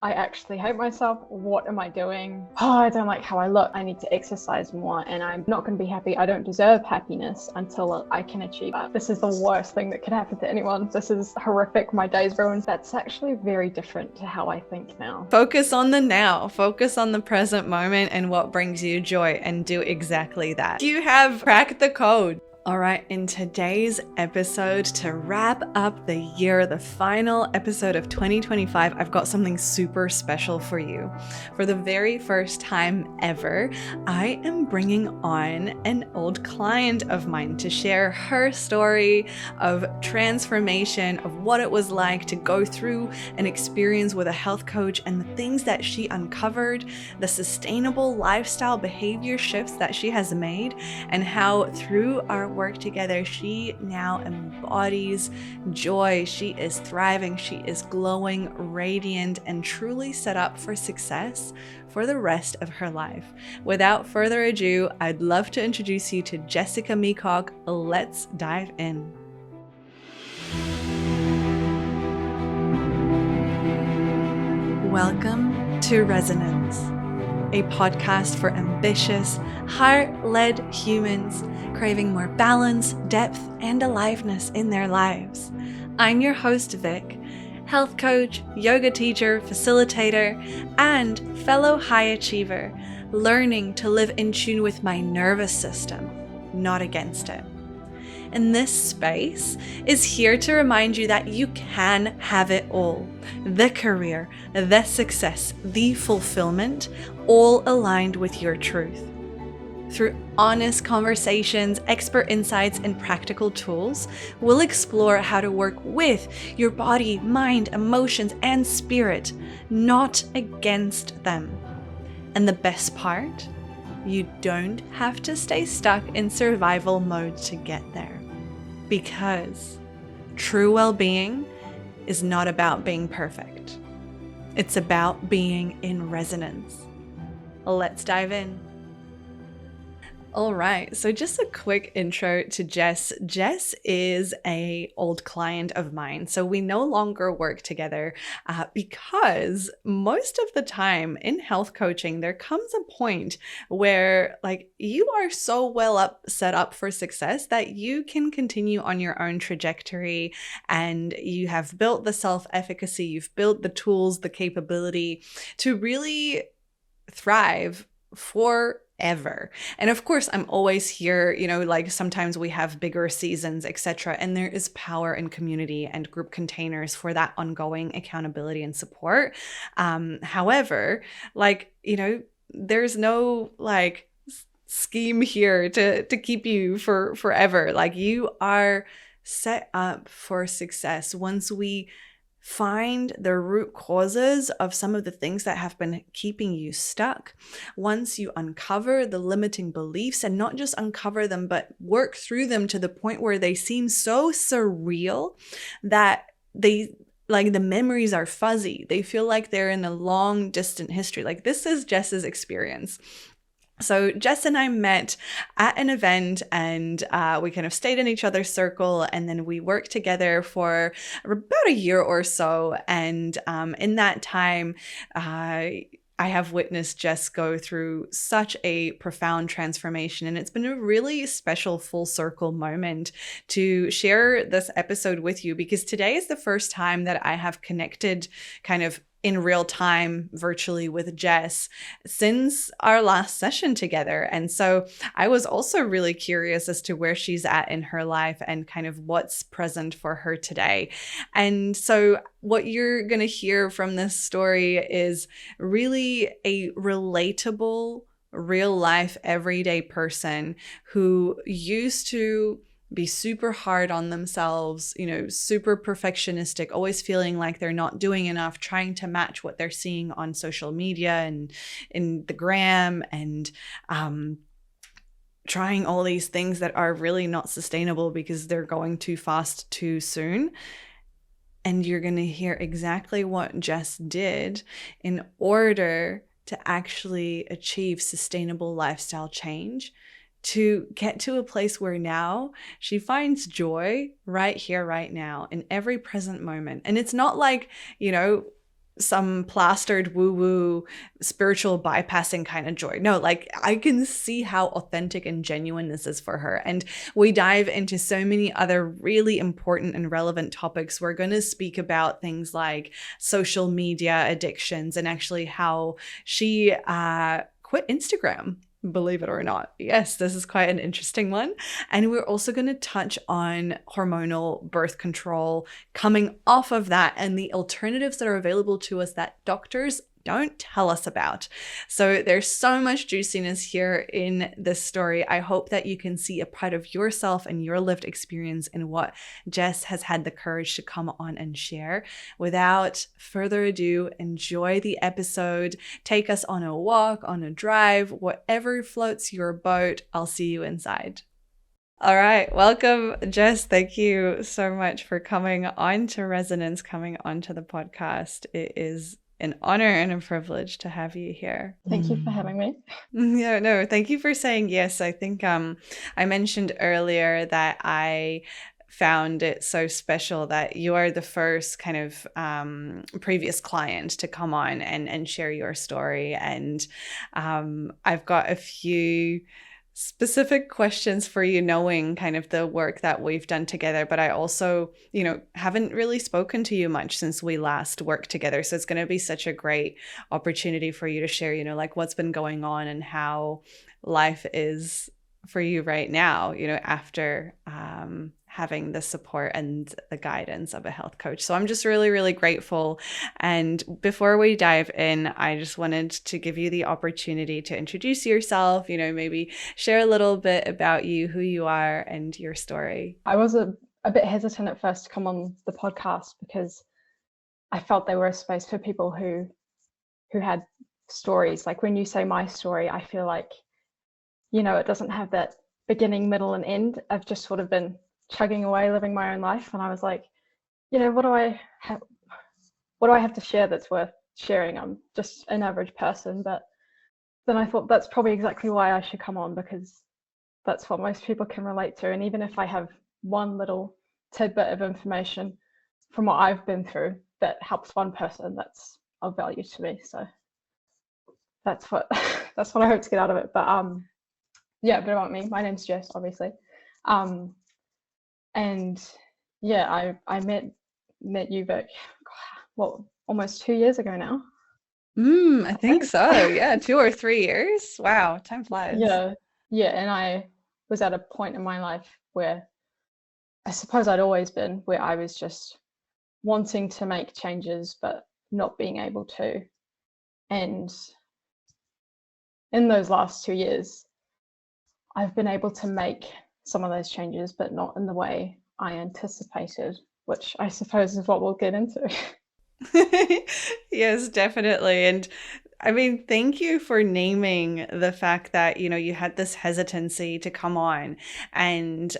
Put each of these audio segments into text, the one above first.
I actually hate myself. What am I doing? Oh, I don't like how I look. I need to exercise more and I'm not going to be happy. I don't deserve happiness until I can achieve that. This is the worst thing that could happen to anyone. This is horrific. My day's ruined. That's actually very different to how I think now. Focus on the now, focus on the present moment and what brings you joy, and do exactly that. You have cracked the code. All right, in today's episode, to wrap up the year, the final episode of 2025, I've got something super special for you. For the very first time ever, I am bringing on an old client of mine to share her story of transformation, of what it was like to go through an experience with a health coach and the things that she uncovered, the sustainable lifestyle behavior shifts that she has made, and how through our work together, she now embodies joy. She is thriving, she is glowing, radiant, and truly set up for success for the rest of her life. Without further ado, I'd love to introduce you to Jessica Meacock. Let's dive in. Welcome to Resonance, a podcast for ambitious, heart-led humans craving more balance, depth, and aliveness in their lives. I'm your host, Vic, health coach, yoga teacher, facilitator, and fellow high achiever, learning to live in tune with my nervous system, not against it. And this space is here to remind you that you can have it all. The career, the success, the fulfillment, all aligned with your truth. Through honest conversations, expert insights, and practical tools, we'll explore how to work with your body, mind, emotions, and spirit, not against them. And the best part? You don't have to stay stuck in survival mode to get there. Because true well-being is not about being perfect. It's about being in resonance. Let's dive in. All right, so just a quick intro to Jess. Jess is an old client of mine, so we no longer work together because most of the time in health coaching, there comes a point where you are so set up for success that you can continue on your own trajectory, and you have built the self-efficacy, you've built the tools, the capability to really thrive forever. And of course, I'm always here, sometimes we have bigger seasons, etc. And there is power in community and group containers for that ongoing accountability and support. However, there's no scheme here to keep you for forever. You are set up for success once we find the root causes of some of the things that have been keeping you stuck. Once you uncover the limiting beliefs, and not just uncover them, but work through them to the point where they seem so surreal that the memories are fuzzy. They feel like they're in a long distant history. This is Jess's experience. So Jess and I met at an event, and we kind of stayed in each other's circle, and then we worked together for about a year or so. And in that time, I have witnessed Jess go through such a profound transformation, and it's been a really special full circle moment to share this episode with you, because today is the first time that I have connected kind of in real time virtually with Jess since our last session together. And so I was also really curious as to where she's at in her life and kind of what's present for her today. And so what you're going to hear from this story is really a relatable, real life, everyday person who used to be super hard on themselves, super perfectionistic, always feeling like they're not doing enough, trying to match what they're seeing on social media and in the gram, and trying all these things that are really not sustainable because they're going too fast too soon. And you're going to hear exactly what Jess did in order to actually achieve sustainable lifestyle change, to get to a place where now she finds joy right here, right now, in every present moment. And it's not some plastered woo-woo spiritual bypassing kind of joy. No, like I can see how authentic and genuine this is for her. And we dive into so many other really important and relevant topics. We're going to speak about things like social media addictions and actually how she quit Instagram. Believe it or not. Yes, this is quite an interesting one. And we're also going to touch on hormonal birth control, coming off of that, and the alternatives that are available to us that doctors don't tell us about. So there's so much juiciness here in this story. I hope that you can see a part of yourself and your lived experience in what Jess has had the courage to come on and share. Without further ado, enjoy the episode. Take us on a walk, on a drive, whatever floats your boat. I'll see you inside. All right. Welcome, Jess. Thank you so much for coming on to Resonance, coming onto the podcast. It is an honor and a privilege to have you here. Thank you for having me. Yeah, no, thank you for saying yes. I think I mentioned earlier that I found it so special that you are the first kind of previous client to come on and share your story. And I've got a few specific questions for you, knowing kind of the work that we've done together, but I also, haven't really spoken to you much since we last worked together. So it's going to be such a great opportunity for you to share, like what's been going on and how life is for you right now, after having the support and the guidance of a health coach. So I'm just really, really grateful. And before we dive in, I just wanted to give you the opportunity to introduce yourself, maybe share a little bit about you, who you are, and your story. I was a bit hesitant at first to come on the podcast because I felt they were a space for people who had stories. Like when you say my story, I feel like, it doesn't have that beginning, middle, and end. I've just sort of been chugging away, living my own life. And I was like, what do I have to share that's worth sharing? I'm just an average person. But then I thought that's probably exactly why I should come on, because that's what most people can relate to. And even if I have one little tidbit of information from what I've been through that helps one person, that's of value to me. So that's what I hope to get out of it. But yeah, a bit about me. My name's Jess, obviously. And yeah, I met you, Vic, almost 2 years ago now. I think so. Yeah, 2 or 3 years. Wow, time flies. Yeah, and I was at a point in my life where I suppose I'd always been, where I was just wanting to make changes but not being able to. And in those last 2 years, I've been able to make some of those changes, but not in the way I anticipated, which I suppose is what we'll get into. Yes, definitely. And I mean, thank you for naming the fact that, you had this hesitancy to come on. And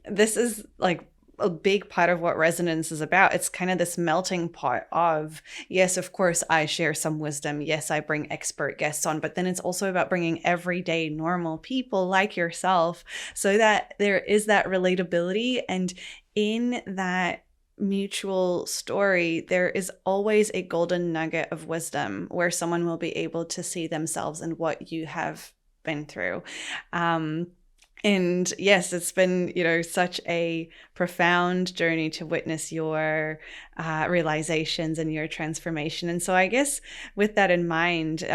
this is like a big part of what Resonance is about. It's kind of this melting pot of, yes, of course, I share some wisdom. Yes, I bring expert guests on, but then it's also about bringing everyday normal people like yourself so that there is that relatability. And in that mutual story, there is always a golden nugget of wisdom where someone will be able to see themselves in what you have been through. And yes, it's been, such a profound journey to witness your realizations and your transformation. And so I guess with that in mind,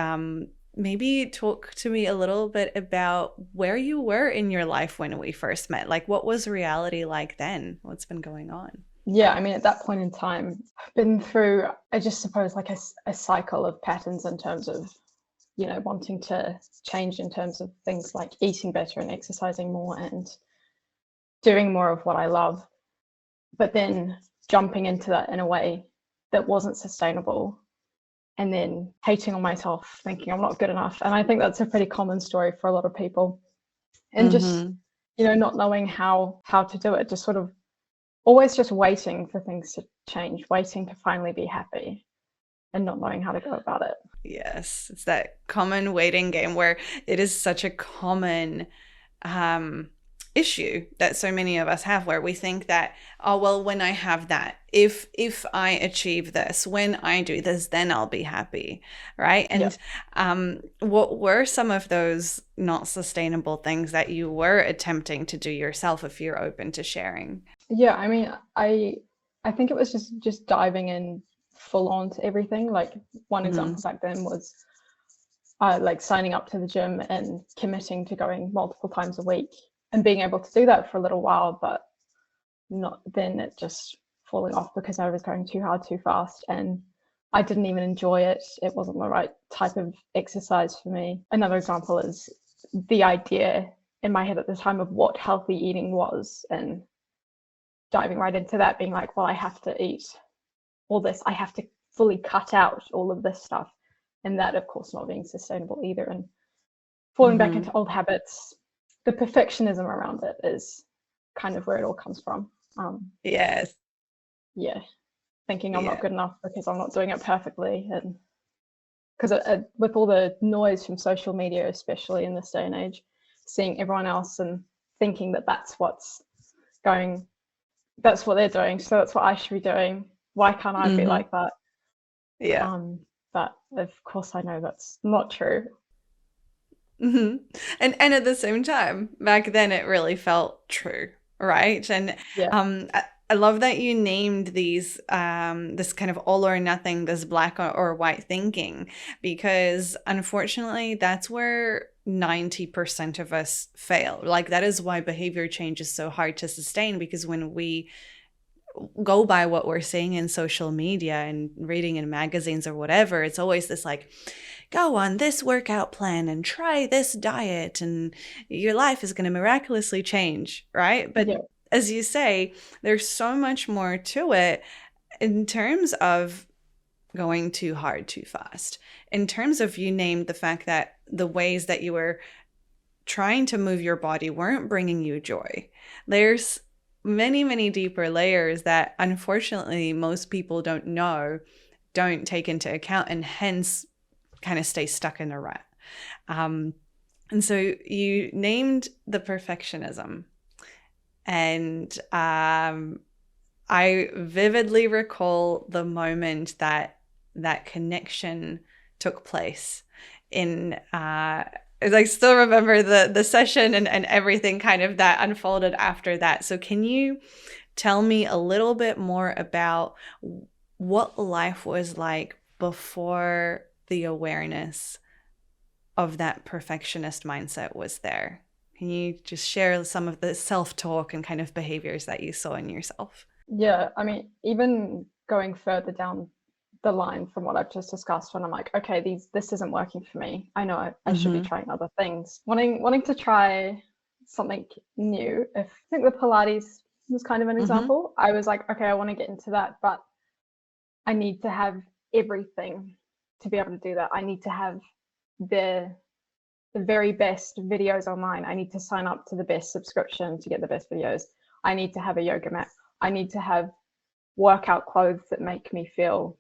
maybe talk to me a little bit about where you were in your life when we first met. Like, what was reality like then? What's been going on? Yeah, I mean, at that point in time, I've been through, I just suppose, like a cycle of patterns in terms of, wanting to change in terms of things like eating better and exercising more and doing more of what I love, but then jumping into that in a way that wasn't sustainable, and then hating on myself, thinking I'm not good enough. And I think that's a pretty common story for a lot of people. And just, not knowing how to do it, just sort of always just waiting for things to change, waiting to finally be happy, and not knowing how to go about it. Yes, it's that common waiting game where it is such a common issue that so many of us have, where we think that, oh well, when I have that, if I achieve this, when I do this, then I'll be happy, right? And what were some of those not sustainable things that you were attempting to do yourself, if you're open to sharing? Yeah, I mean, I think it was just diving in full on to everything. Like one example back then was like signing up to the gym and committing to going multiple times a week and being able to do that for a little while, but not then it just falling off because I was going too hard too fast and I didn't even enjoy it. It wasn't the right type of exercise for me. Another example is the idea in my head at the time of what healthy eating was, and diving right into that, being like, well, I have to eat all this. I have to fully cut out all of this stuff. And that, of course, not being sustainable either. And falling back into old habits, the perfectionism around it is kind of where it all comes from. Yes. Yeah. Thinking I'm not good enough because I'm not doing it perfectly. And because with all the noise from social media, especially in this day and age, seeing everyone else and thinking that that's what they're doing, so that's what I should be doing. Why can't I be like that? Yeah. But of course I know that's not true. And at the same time, back then it really felt true, right? And I love that you named these this kind of all or nothing, this black or white thinking, because unfortunately that's where 90% of us fail. Like that is why behavior change is so hard to sustain, because when we go by what we're seeing in social media and reading in magazines or whatever, it's always this like, go on this workout plan and try this diet and your life is going to miraculously change, right? But as you say, there's so much more to it in terms of going too hard too fast. In terms of, you named the fact that the ways that you were trying to move your body weren't bringing you joy. There's many, many deeper layers that unfortunately most people don't take into account, and hence kind of stay stuck in a rut. And so you named the perfectionism, and I vividly recall the moment that connection took place in I still remember the session and everything kind of that unfolded after that. So can you tell me a little bit more about what life was like before the awareness of that perfectionist mindset was there? Can you just share some of the self-talk and kind of behaviors that you saw in yourself? Yeah, I mean, even going further down the line from what I've just discussed, when I'm like, okay, this isn't working for me. I know I should be trying other things. Wanting to try something new. I think the Pilates was kind of an example. I was like, okay, I want to get into that, but I need to have everything to be able to do that. I need to have the very best videos online. I need to sign up to the best subscription to get the best videos. I need to have a yoga mat. I need to have workout clothes that make me feel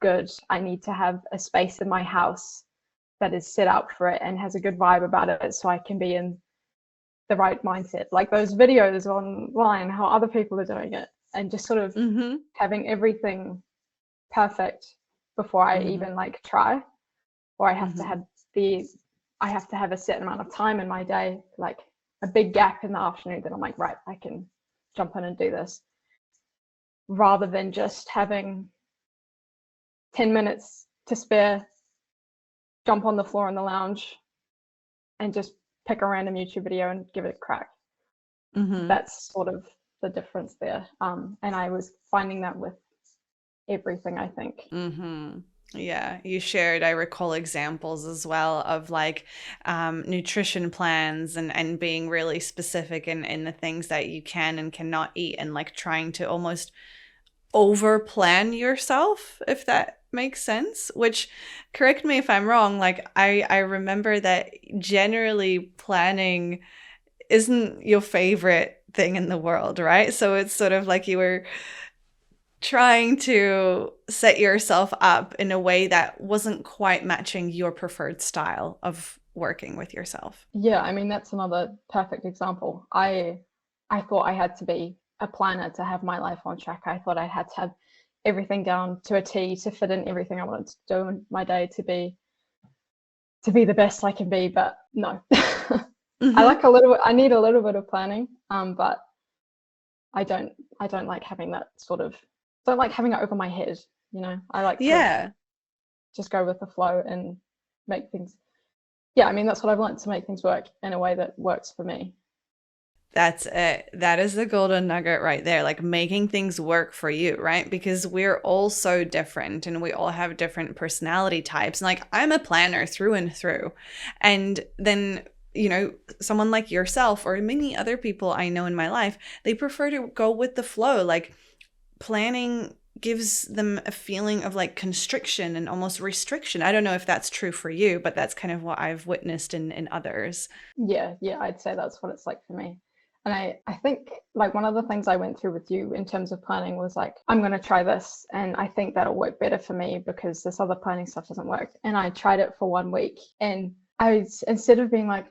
good. I need to have a space in my house that is set up for it and has a good vibe about it, so I can be in the right mindset. Like those videos online, how other people are doing it, and just sort of having everything perfect before I even like try. Or I have to have a certain amount of time in my day, like a big gap in the afternoon that I'm like, right, I can jump in and do this, rather than just having 10 minutes to spare, jump on the floor in the lounge and just pick a random YouTube video and give it a crack. That's sort of the difference there. And I was finding that with everything, I think. Yeah, you shared, I recall examples as well of like nutrition plans and being really specific in the things that you can and cannot eat, and like trying to almost over plan yourself, if that makes sense. Which, correct me if I'm wrong, like I remember that generally planning isn't your favorite thing in the world, right? So it's sort of like you were trying to set yourself up in a way that wasn't quite matching your preferred style of working with yourself? Yeah, I mean, that's another perfect example. I thought I had to be a planner to have my life on track. I thought I had to have everything down to a T to fit in everything I wanted to do in my day to be the best I can be, but no. Mm-hmm. I need a little bit of planning, but I don't like having that sort of, don't like having it over my head, you know. I like to Yeah. just go with the flow and make things, yeah, I mean, that's what I've learned, to make things work in a way that works for me. That's it. That is the golden nugget right there, like making things work for you, right? Because we're all so different and we all have different personality types. And like I'm a planner through and through. And then, you know, someone like yourself or many other people I know in my life, they prefer to go with the flow. Like planning gives them a feeling of like constriction and almost restriction. I don't know if that's true for you, but that's kind of what I've witnessed in others. Yeah, I'd say that's what it's like for me. And I think like one of the things I went through with you in terms of planning was like, I'm going to try this and I think that'll work better for me because this other planning stuff doesn't work. And I tried it for 1 week and instead of being like,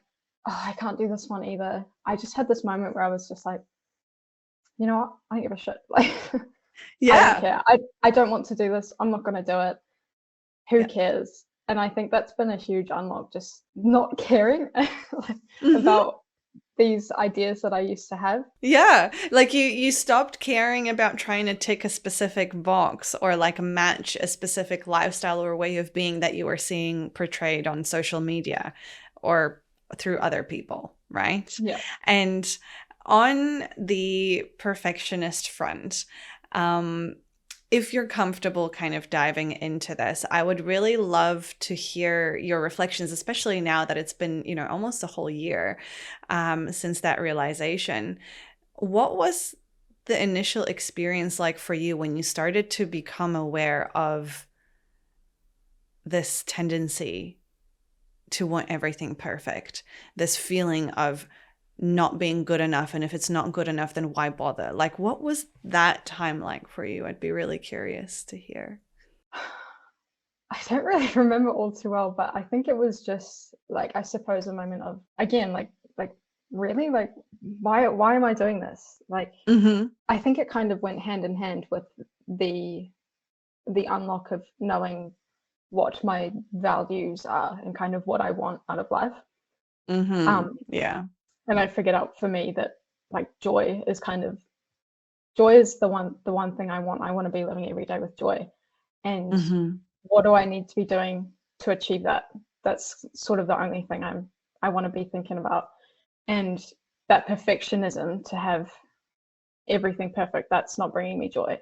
oh, I can't do this one either, I just had this moment where I was just like, you know what? I don't give a shit. Like, I don't Yeah. care. I don't want to do this. I'm not going to do it. Who Yeah. cares? And I think that's been a huge unlock, just not caring Mhm. about these ideas that I used to have. Yeah, like you stopped caring about trying to tick a specific box or like match a specific lifestyle or way of being that you were seeing portrayed on social media or through other people, right? Yeah. And on the perfectionist front, um, if you're comfortable kind of diving into this, I would really love to hear your reflections, especially now that it's been, you know, almost a whole year since that realization. What was the initial experience like for you when you started to become aware of this tendency to want everything perfect, this feeling of not being good enough? And if it's not good enough, then why bother? Like, what was that time like for you? I'd be really curious to hear. I don't really remember all too well, but I think it was just like, I suppose, a moment of, again, like really, like, why am I doing this? Like, Mm-hmm. I think it kind of went hand in hand with the the unlock of knowing what my values are and kind of what I want out of life. Mm-hmm. Um, Yeah. and I figured out for me that like joy is the one thing I want. I want to be living every day with joy. And Mm-hmm. what do I need to be doing to achieve that? That's sort of the only thing I want to be thinking about. And that perfectionism to have everything perfect, that's not bringing me joy.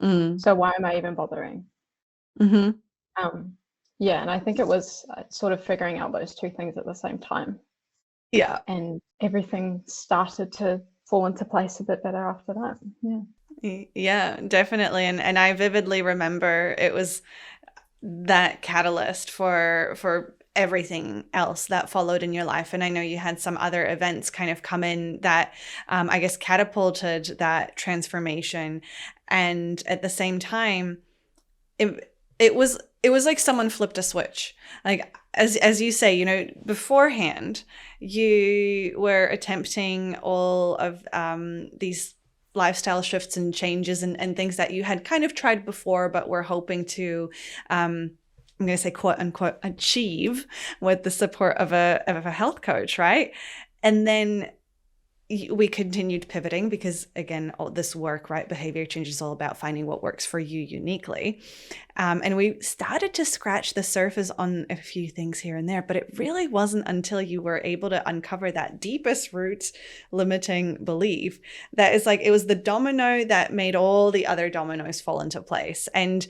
Mm-hmm. So why am I even bothering? Mm-hmm. Um, yeah, and I think it was sort of figuring out those two things at the same time, Yeah. and everything started to fall into place a bit better after that. Yeah. Yeah, definitely. And I vividly remember it was that catalyst for everything else that followed in your life. And I know you had some other events kind of come in that I guess catapulted that transformation. And at the same time, it was like someone flipped a switch. Like as you say, you know, beforehand you were attempting all of these lifestyle shifts and changes and things that you had kind of tried before but were hoping to I'm going to say quote unquote achieve with the support of a health coach, right? And then we continued pivoting because again, all this work, right, behavior change is all about finding what works for you uniquely, and we started to scratch the surface on a few things here and there, but it really wasn't until you were able to uncover that deepest root limiting belief that is like it was the domino that made all the other dominoes fall into place. And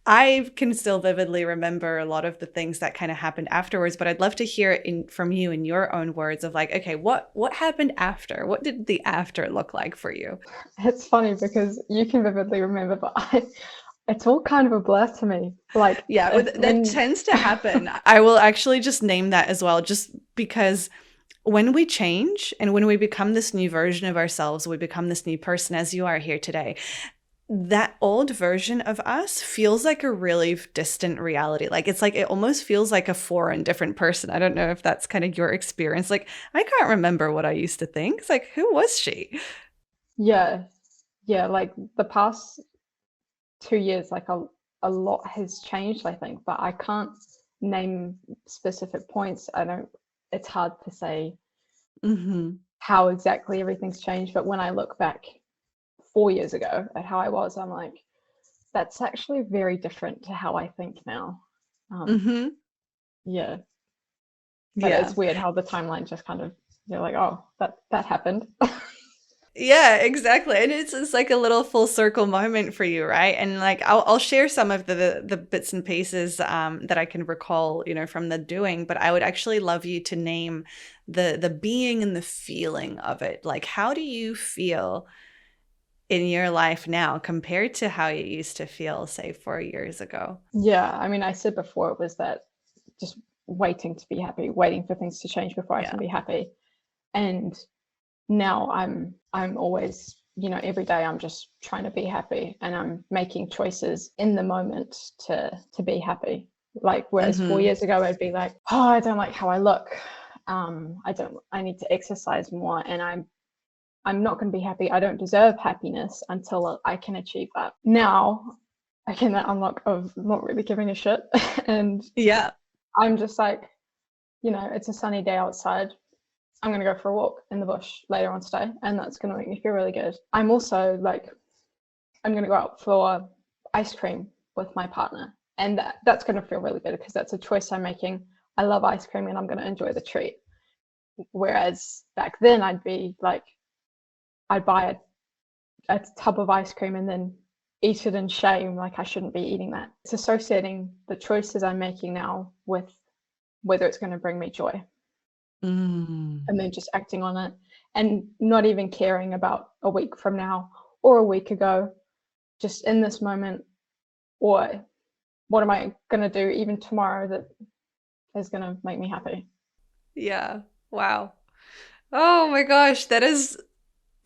I can still vividly remember a lot of the things that kind of happened afterwards, but I'd love to hear from you in your own words of like, okay, what happened after? What did the after look like for you? It's funny because you can vividly remember, but it's all kind of a blur to me. Like Yeah, if that when tends to happen. I will actually just name that as well, just because when we change and when we become this new version of ourselves, we become this new person as you are here today. that old version of us feels like a really distant reality. Like it's like it almost feels like a foreign, different person. I don't know if that's kind of your experience. Like I can't remember what I used to think. It's like, who was she? Yeah, yeah, like the past 2 years, like a lot has changed, I think, but I can't name specific points. I don't, it's hard to say Mm-hmm. how exactly everything's changed, but when I look back 4 years ago at how I was, I'm like, that's actually very different to how I think now. Um, Mm-hmm. yeah, but Yeah. it's weird how the timeline just kind of, you're like, oh, that happened. Yeah, exactly. And it's like a little full circle moment for you, right? And like I'll share some of the bits and pieces that I can recall, from the doing, but I would actually love you to name the being and the feeling of it. Like how do you feel in your life now compared to how you used to feel, say, 4 years ago? Yeah, I mean, I said before it was that just waiting to be happy, waiting for things to change before I Yeah. can be happy. And now I'm always, every day I'm just trying to be happy, and I'm making choices in the moment to be happy. Like whereas four Mm-hmm. years ago I'd be like, oh, I don't like how I look. I need to exercise more, and I'm not going to be happy. I don't deserve happiness until I can achieve that. Now, again, that I'm not really giving a shit, and Yeah. I'm just like, it's a sunny day outside. I'm going to go for a walk in the bush later on today, and that's going to make me feel really good. I'm also like, I'm going to go out for ice cream with my partner, and that's going to feel really good because that's a choice I'm making. I love ice cream, and I'm going to enjoy the treat. Whereas back then, I'd be like, I'd buy a tub of ice cream and then eat it in shame, like I shouldn't be eating that. It's associating the choices I'm making now with whether it's going to bring me joy, Mm. and then just acting on it and not even caring about a week from now or a week ago, just in this moment. Or what am I going to do even tomorrow that is going to make me happy? Yeah. Wow. Oh my gosh, that is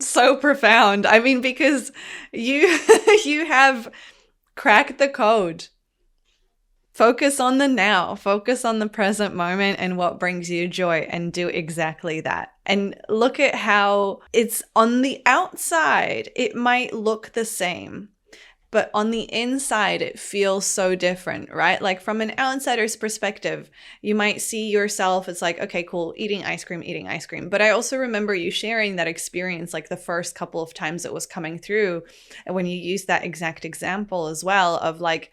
so profound. I mean, because you you have cracked the code. Focus on the now, focus on the present moment and what brings you joy, and do exactly that. And look at how it's on the outside, it might look the same, but on the inside, it feels so different, right? Like from an outsider's perspective, you might see yourself, it's like, okay, cool, eating ice cream, eating ice cream. But I also remember you sharing that experience, like the first couple of times it was coming through, and when you used that exact example as well of like,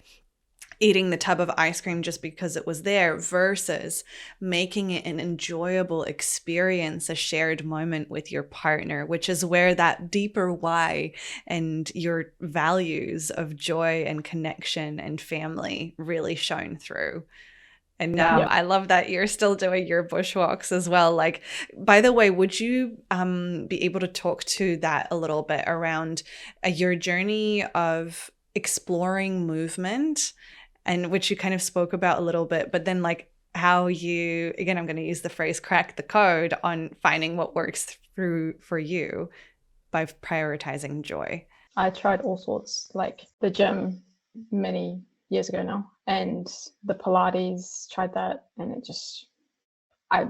eating the tub of ice cream just because it was there versus making it an enjoyable experience, a shared moment with your partner, which is where that deeper why and your values of joy and connection and family really shone through. And Yeah. I love that you're still doing your bushwalks as well. Like, by the way, would you be able to talk to that a little bit around your journey of exploring movement, and which you kind of spoke about a little bit, but then like how you, again, I'm going to use the phrase crack the code on finding what works through for you by prioritizing joy. I tried all sorts, like the gym many years ago now, and the Pilates, tried that, and it just, I,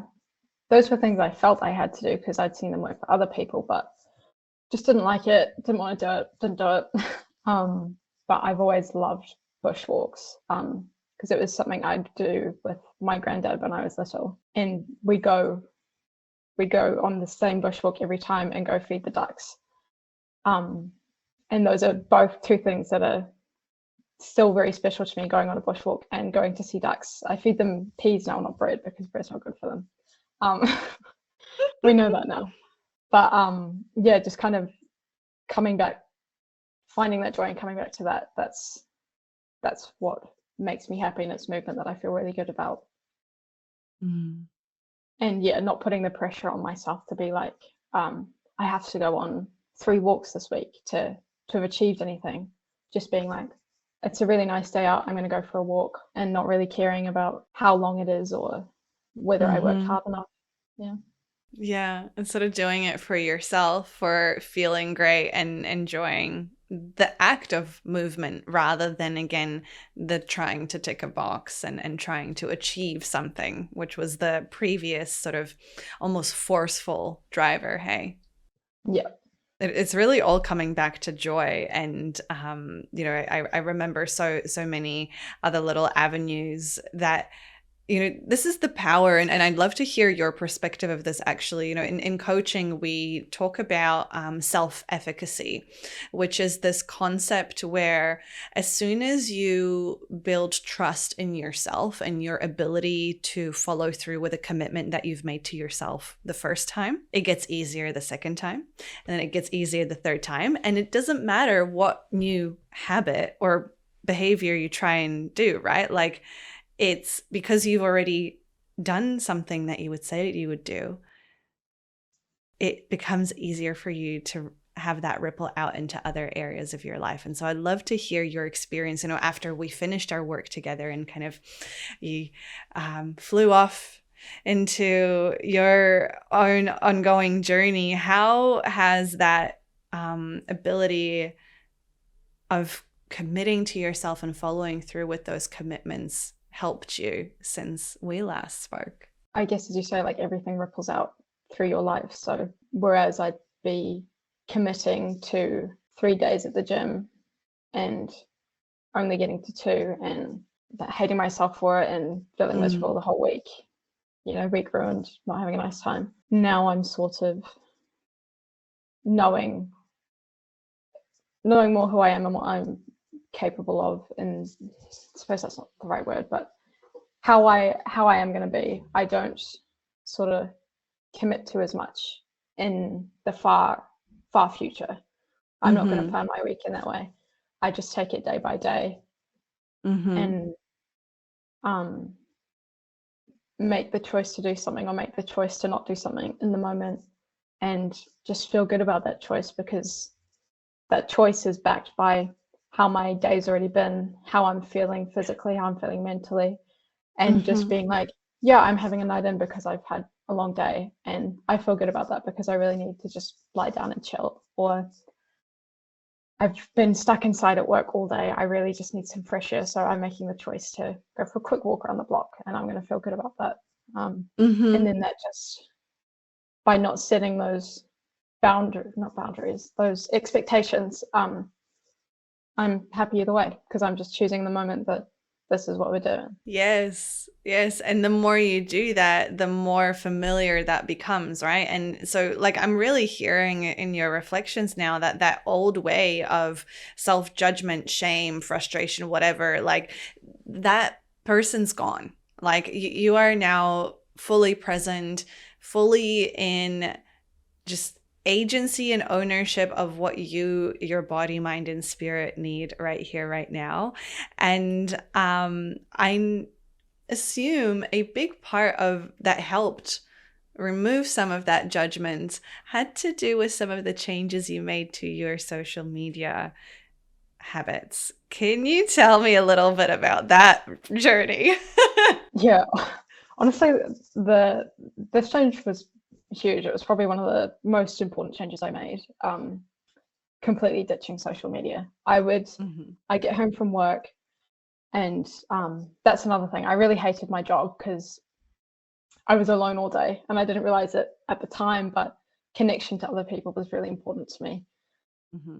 those were things I felt I had to do because I'd seen them work for other people, but just didn't like it, didn't want to do it, didn't do it. But I've always loved bushwalks, because it was something I'd do with my granddad when I was little, and we go on the same bushwalk every time and go feed the ducks. Um, and those are both two things that are still very special to me, going on a bushwalk and going to see ducks. I feed them peas now, not bread, because bread's not good for them. Um, we know that now. But yeah, just kind of coming back, finding that joy and coming back to that. That's what makes me happy, and it's movement that I feel really good about. Mm. And yeah, not putting the pressure on myself to be like, I have to go on 3 walks this week to have achieved anything. Just being like, it's a really nice day out, I'm going to go for a walk, and not really caring about how long it is or whether I worked Mm-hmm. hard enough. Yeah. Yeah, instead of doing it for yourself, for feeling great and enjoying the act of movement rather than, again, the trying to tick a box and trying to achieve something, which was the previous sort of almost forceful driver. Hey, Yeah. it's really all coming back to joy. And I remember so many other little avenues that, this is the power. And I'd love to hear your perspective of this, actually. In coaching, we talk about self-efficacy, which is this concept where as soon as you build trust in yourself and your ability to follow through with a commitment that you've made to yourself the first time, it gets easier the second time, and then it gets easier the third time. And it doesn't matter what new habit or behavior you try and do, right? Like, it's because you've already done something that you would say that you would do, it becomes easier for you to have that ripple out into other areas of your life. And so I'd love to hear your experience, after we finished our work together and kind of you flew off into your own ongoing journey. How has that ability of committing to yourself and following through with those commitments helped you since we last spoke? I guess, as you say, like everything ripples out through your life. So whereas I'd be committing to 3 days at the gym and only getting to 2 and hating myself for it and feeling miserable the whole week, week ruined, not having a nice time. Now I'm sort of knowing more who I am and what I'm capable of, and I suppose that's not the right word, but how I am going to be. I don't sort of commit to as much in the far future. I'm not going to plan my week in that way. I just take it day by day and make the choice to do something or make the choice to not do something in the moment, and just feel good about that choice, because that choice is backed by how my day's already been, how I'm feeling physically, how I'm feeling mentally, and just being like, yeah, I'm having a night in because I've had a long day and I feel good about that because I really need to just lie down and chill. Or I've been stuck inside at work all day, I really just need some fresh air, so I'm making the choice to go for a quick walk around the block and I'm going to feel good about that. And then that just, by not setting those those expectations, I'm happy either way, because I'm just choosing the moment that this is what we're doing. Yes. And the more you do that, the more familiar that becomes, right? And so, like, I'm really hearing in your reflections now that old way of self-judgment, shame, frustration, whatever, like, that person's gone. Like, you are now fully present, fully in just agency and ownership of what your body, mind, and spirit need right here, right now. And I assume a big part of that helped remove some of that judgment had to do with some of the changes you made to your social media habits. Can you tell me a little bit about that journey? Yeah, honestly, this change was huge. It was probably one of the most important changes I made. Completely ditching social media. I get home from work, and that's another thing. I really hated my job because I was alone all day, and I didn't realize it at the time, but connection to other people was really important to me.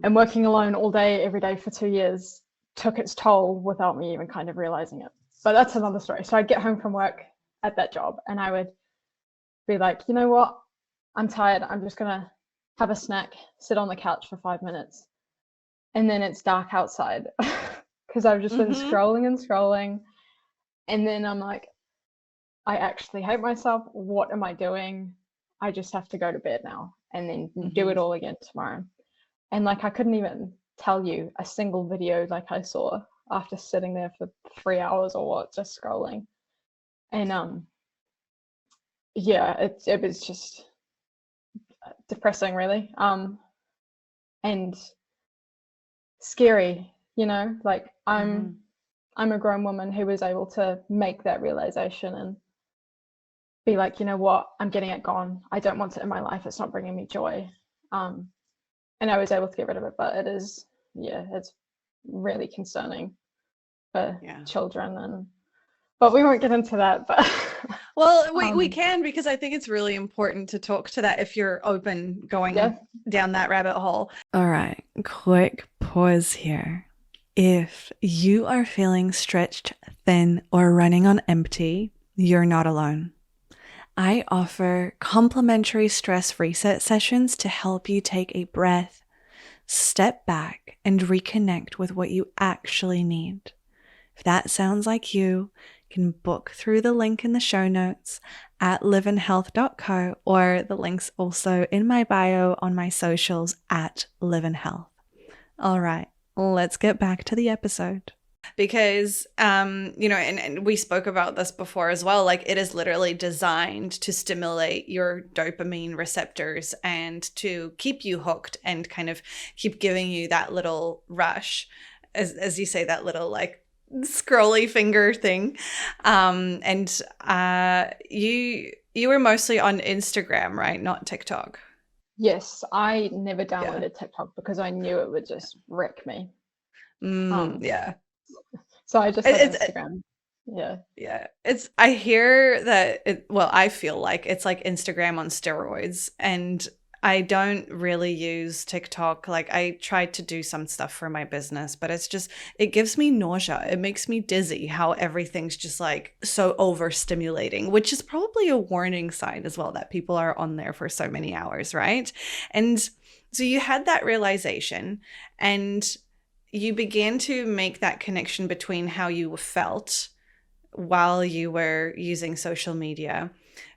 And working alone all day, every day for 2 years took its toll without me even kind of realizing it. But that's another story. So I'd get home from work at that job and I would be like, you know what? I'm tired. I'm just going to have a snack, sit on the couch for 5 minutes. And then it's dark outside because I've just been scrolling and scrolling. And then I'm like, I actually hate myself. What am I doing? I just have to go to bed now and then do it all again tomorrow. And like, I couldn't even tell you a single video like I saw after sitting there for 3 hours or what, just scrolling. And yeah, it was just depressing, really, and scary, like I'm a grown woman who was able to make that realization and be like, you know what, I'm getting it gone. I don't want it in my life. It's not bringing me joy. And I was able to get rid of it, but it is yeah, it's really concerning for Yeah. children. But we won't get into that. But Well, we can, because I think it's really important to talk to that if you're open going down that rabbit hole. All right, quick pause here. If you are feeling stretched thin or running on empty, you're not alone. I offer complimentary stress reset sessions to help you take a breath, step back, and reconnect with what you actually need. If that sounds like you can book through the link in the show notes at liveandhealth.co, or the link's also in my bio on my socials at liveandhealth. All right, let's get back to the episode. Because, and we spoke about this before as well, like it is literally designed to stimulate your dopamine receptors and to keep you hooked and kind of keep giving you that little rush, as you say, that little like scrolly finger thing. You were mostly on Instagram, right? Not TikTok. Yes, I never downloaded TikTok because I knew it would just wreck me. Yeah. So I just had Instagram. Yeah. I hear that I feel like it's like Instagram on steroids, and I don't really use TikTok. Like I tried to do some stuff for my business, but it gives me nausea. It makes me dizzy how everything's just like so overstimulating, which is probably a warning sign as well that people are on there for so many hours, right? And so you had that realization, and you began to make that connection between how you felt while you were using social media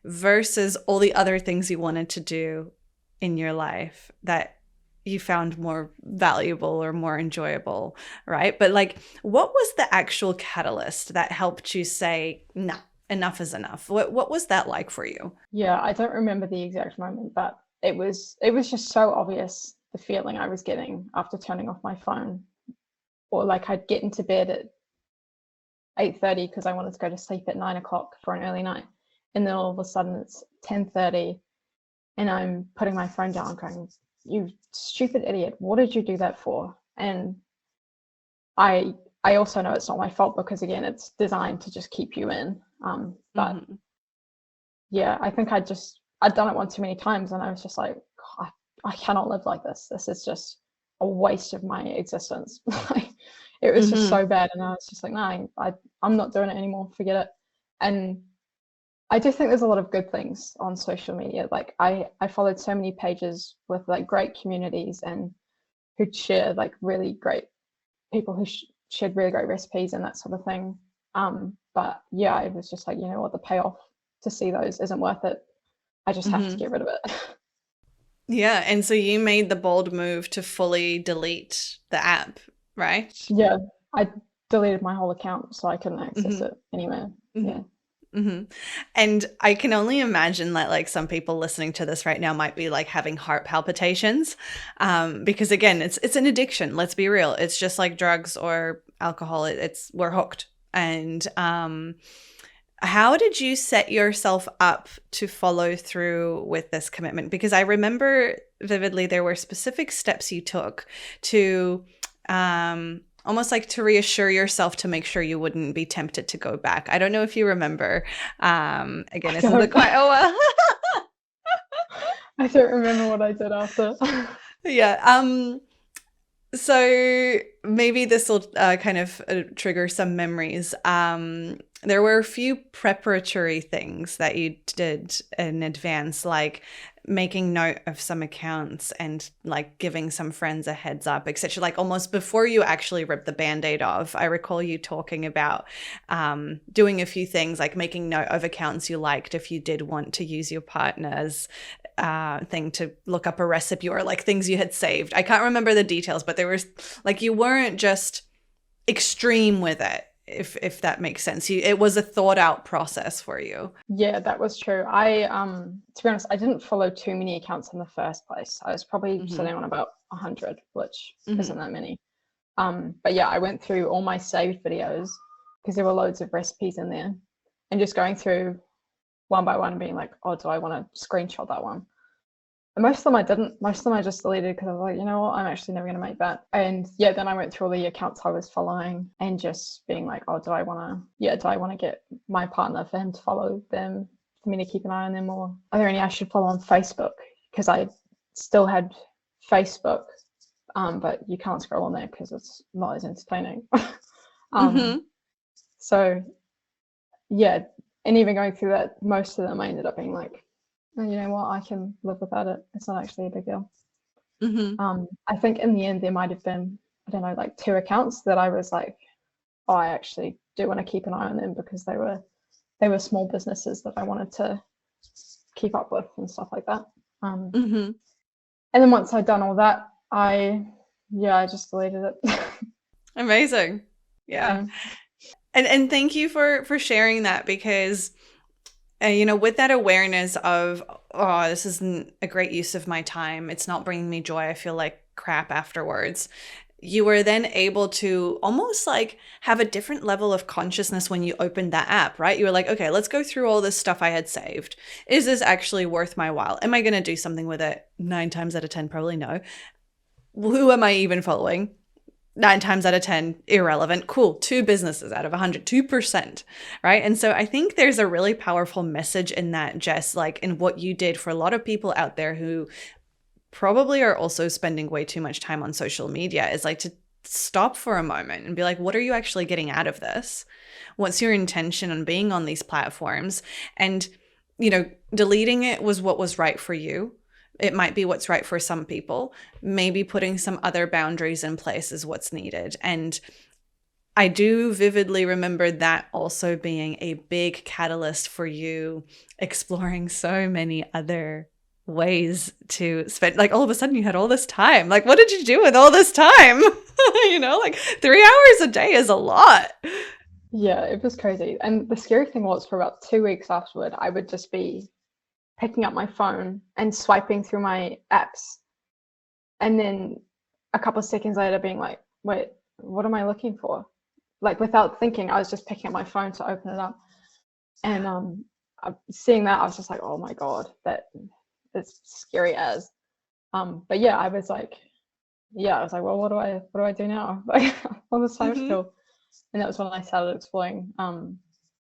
versus all the other things you wanted to do in your life that you found more valuable or more enjoyable, right? But like, what was the actual catalyst that helped you say, nah, enough is enough? What was that like for you? Yeah, I don't remember the exact moment, but it was just so obvious, the feeling I was getting after turning off my phone. Or like I'd get into bed at 8:30 because I wanted to go to sleep at 9 o'clock for an early night, and then all of a sudden it's 10:30 and I'm putting my phone down going, you stupid idiot, what did you do that for? And I also know it's not my fault because again it's designed to just keep you in, but yeah, I think I'd done it one too many times, and I was just like, I cannot live like this is just a waste of my existence. It was just so bad, and I was just like, no, I'm not doing it anymore, forget it. And I do think there's a lot of good things on social media. Like I followed so many pages with like great communities and who'd share like really great people who shared really great recipes and that sort of thing. But yeah, I was just like, you know what, the payoff to see those isn't worth it. I just have to get rid of it. Yeah, and so you made the bold move to fully delete the app, right? Yeah, I deleted my whole account so I couldn't access it anywhere. Yeah. And I can only imagine that like some people listening to this right now might be like having heart palpitations, because again, it's an addiction. Let's be real. It's just like drugs or alcohol. We're hooked. And how did you set yourself up to follow through with this commitment? Because I remember vividly there were specific steps you took to almost like to reassure yourself to make sure you wouldn't be tempted to go back. I don't know if you remember. Again, it's been quite a while. I don't remember what I did after. Yeah. So maybe this will kind of trigger some memories. There were a few preparatory things that you did in advance, like making note of some accounts and like giving some friends a heads up, etc. Like almost before you actually rip the Band-Aid off. I recall you talking about doing a few things like making note of accounts you liked if you did want to use your partner's thing to look up a recipe, or like things you had saved. I can't remember the details, but there was like, you weren't just extreme with it, if that makes sense. It was a thought out process for you. Yeah, that was true. To be honest, I didn't follow too many accounts in the first place. I was probably sitting on about 100, which isn't that many. But yeah, I went through all my saved videos because there were loads of recipes in there, and just going through one by one and being like, oh, do I want to screenshot that one? most of them I didn't. Most of them I just deleted because I was like, you know what, I'm actually never going to make that. And yeah, then I went through all the accounts I was following and just being like, oh, do I want to get my partner for him to follow them, for me to keep an eye on them, or are there any I should follow on Facebook? Because I still had Facebook, but you can't scroll on there because it's not as entertaining. So yeah, and even going through that, most of them I ended up being like, oh, you know what, I can live without it. It's not actually a big deal. I think in the end there might have been, I don't know, like 2 accounts that I was like, oh, I actually do want to keep an eye on them because they were small businesses that I wanted to keep up with and stuff like that. And then once I'd done all that, I just deleted it. Amazing. Yeah. And thank you for sharing that, because with that awareness of, oh, this isn't a great use of my time, it's not bringing me joy, I feel like crap afterwards, you were then able to almost like have a different level of consciousness when you opened that app, right? You were like, okay, let's go through all this stuff I had saved. Is this actually worth my while? Am I going to do something with it? 9 times out of 10, probably no. Who am I even following? 9 times out of 10, irrelevant. Cool. 2 businesses out of 100, 2%, right? And so I think there's a really powerful message in that, Jess, like in what you did for a lot of people out there who probably are also spending way too much time on social media, is like to stop for a moment and be like, what are you actually getting out of this? What's your intention on being on these platforms? And, deleting it was what was right for you. It might be what's right for some people. Maybe putting some other boundaries in place is what's needed. And I do vividly remember that also being a big catalyst for you exploring so many other ways to spend, like all of a sudden you had all this time. Like, what did you do with all this time? Like 3 hours a day is a lot. Yeah, it was crazy. And the scary thing was, for about 2 weeks afterward, I would just be picking up my phone and swiping through my apps. And then a couple of seconds later being like, wait, what am I looking for? Like without thinking, I was just picking up my phone to open it up. And seeing that, I was just like, oh my God, that is scary as. But yeah, I was like, well, what do I do now? Like all this time still. And that was when I started exploring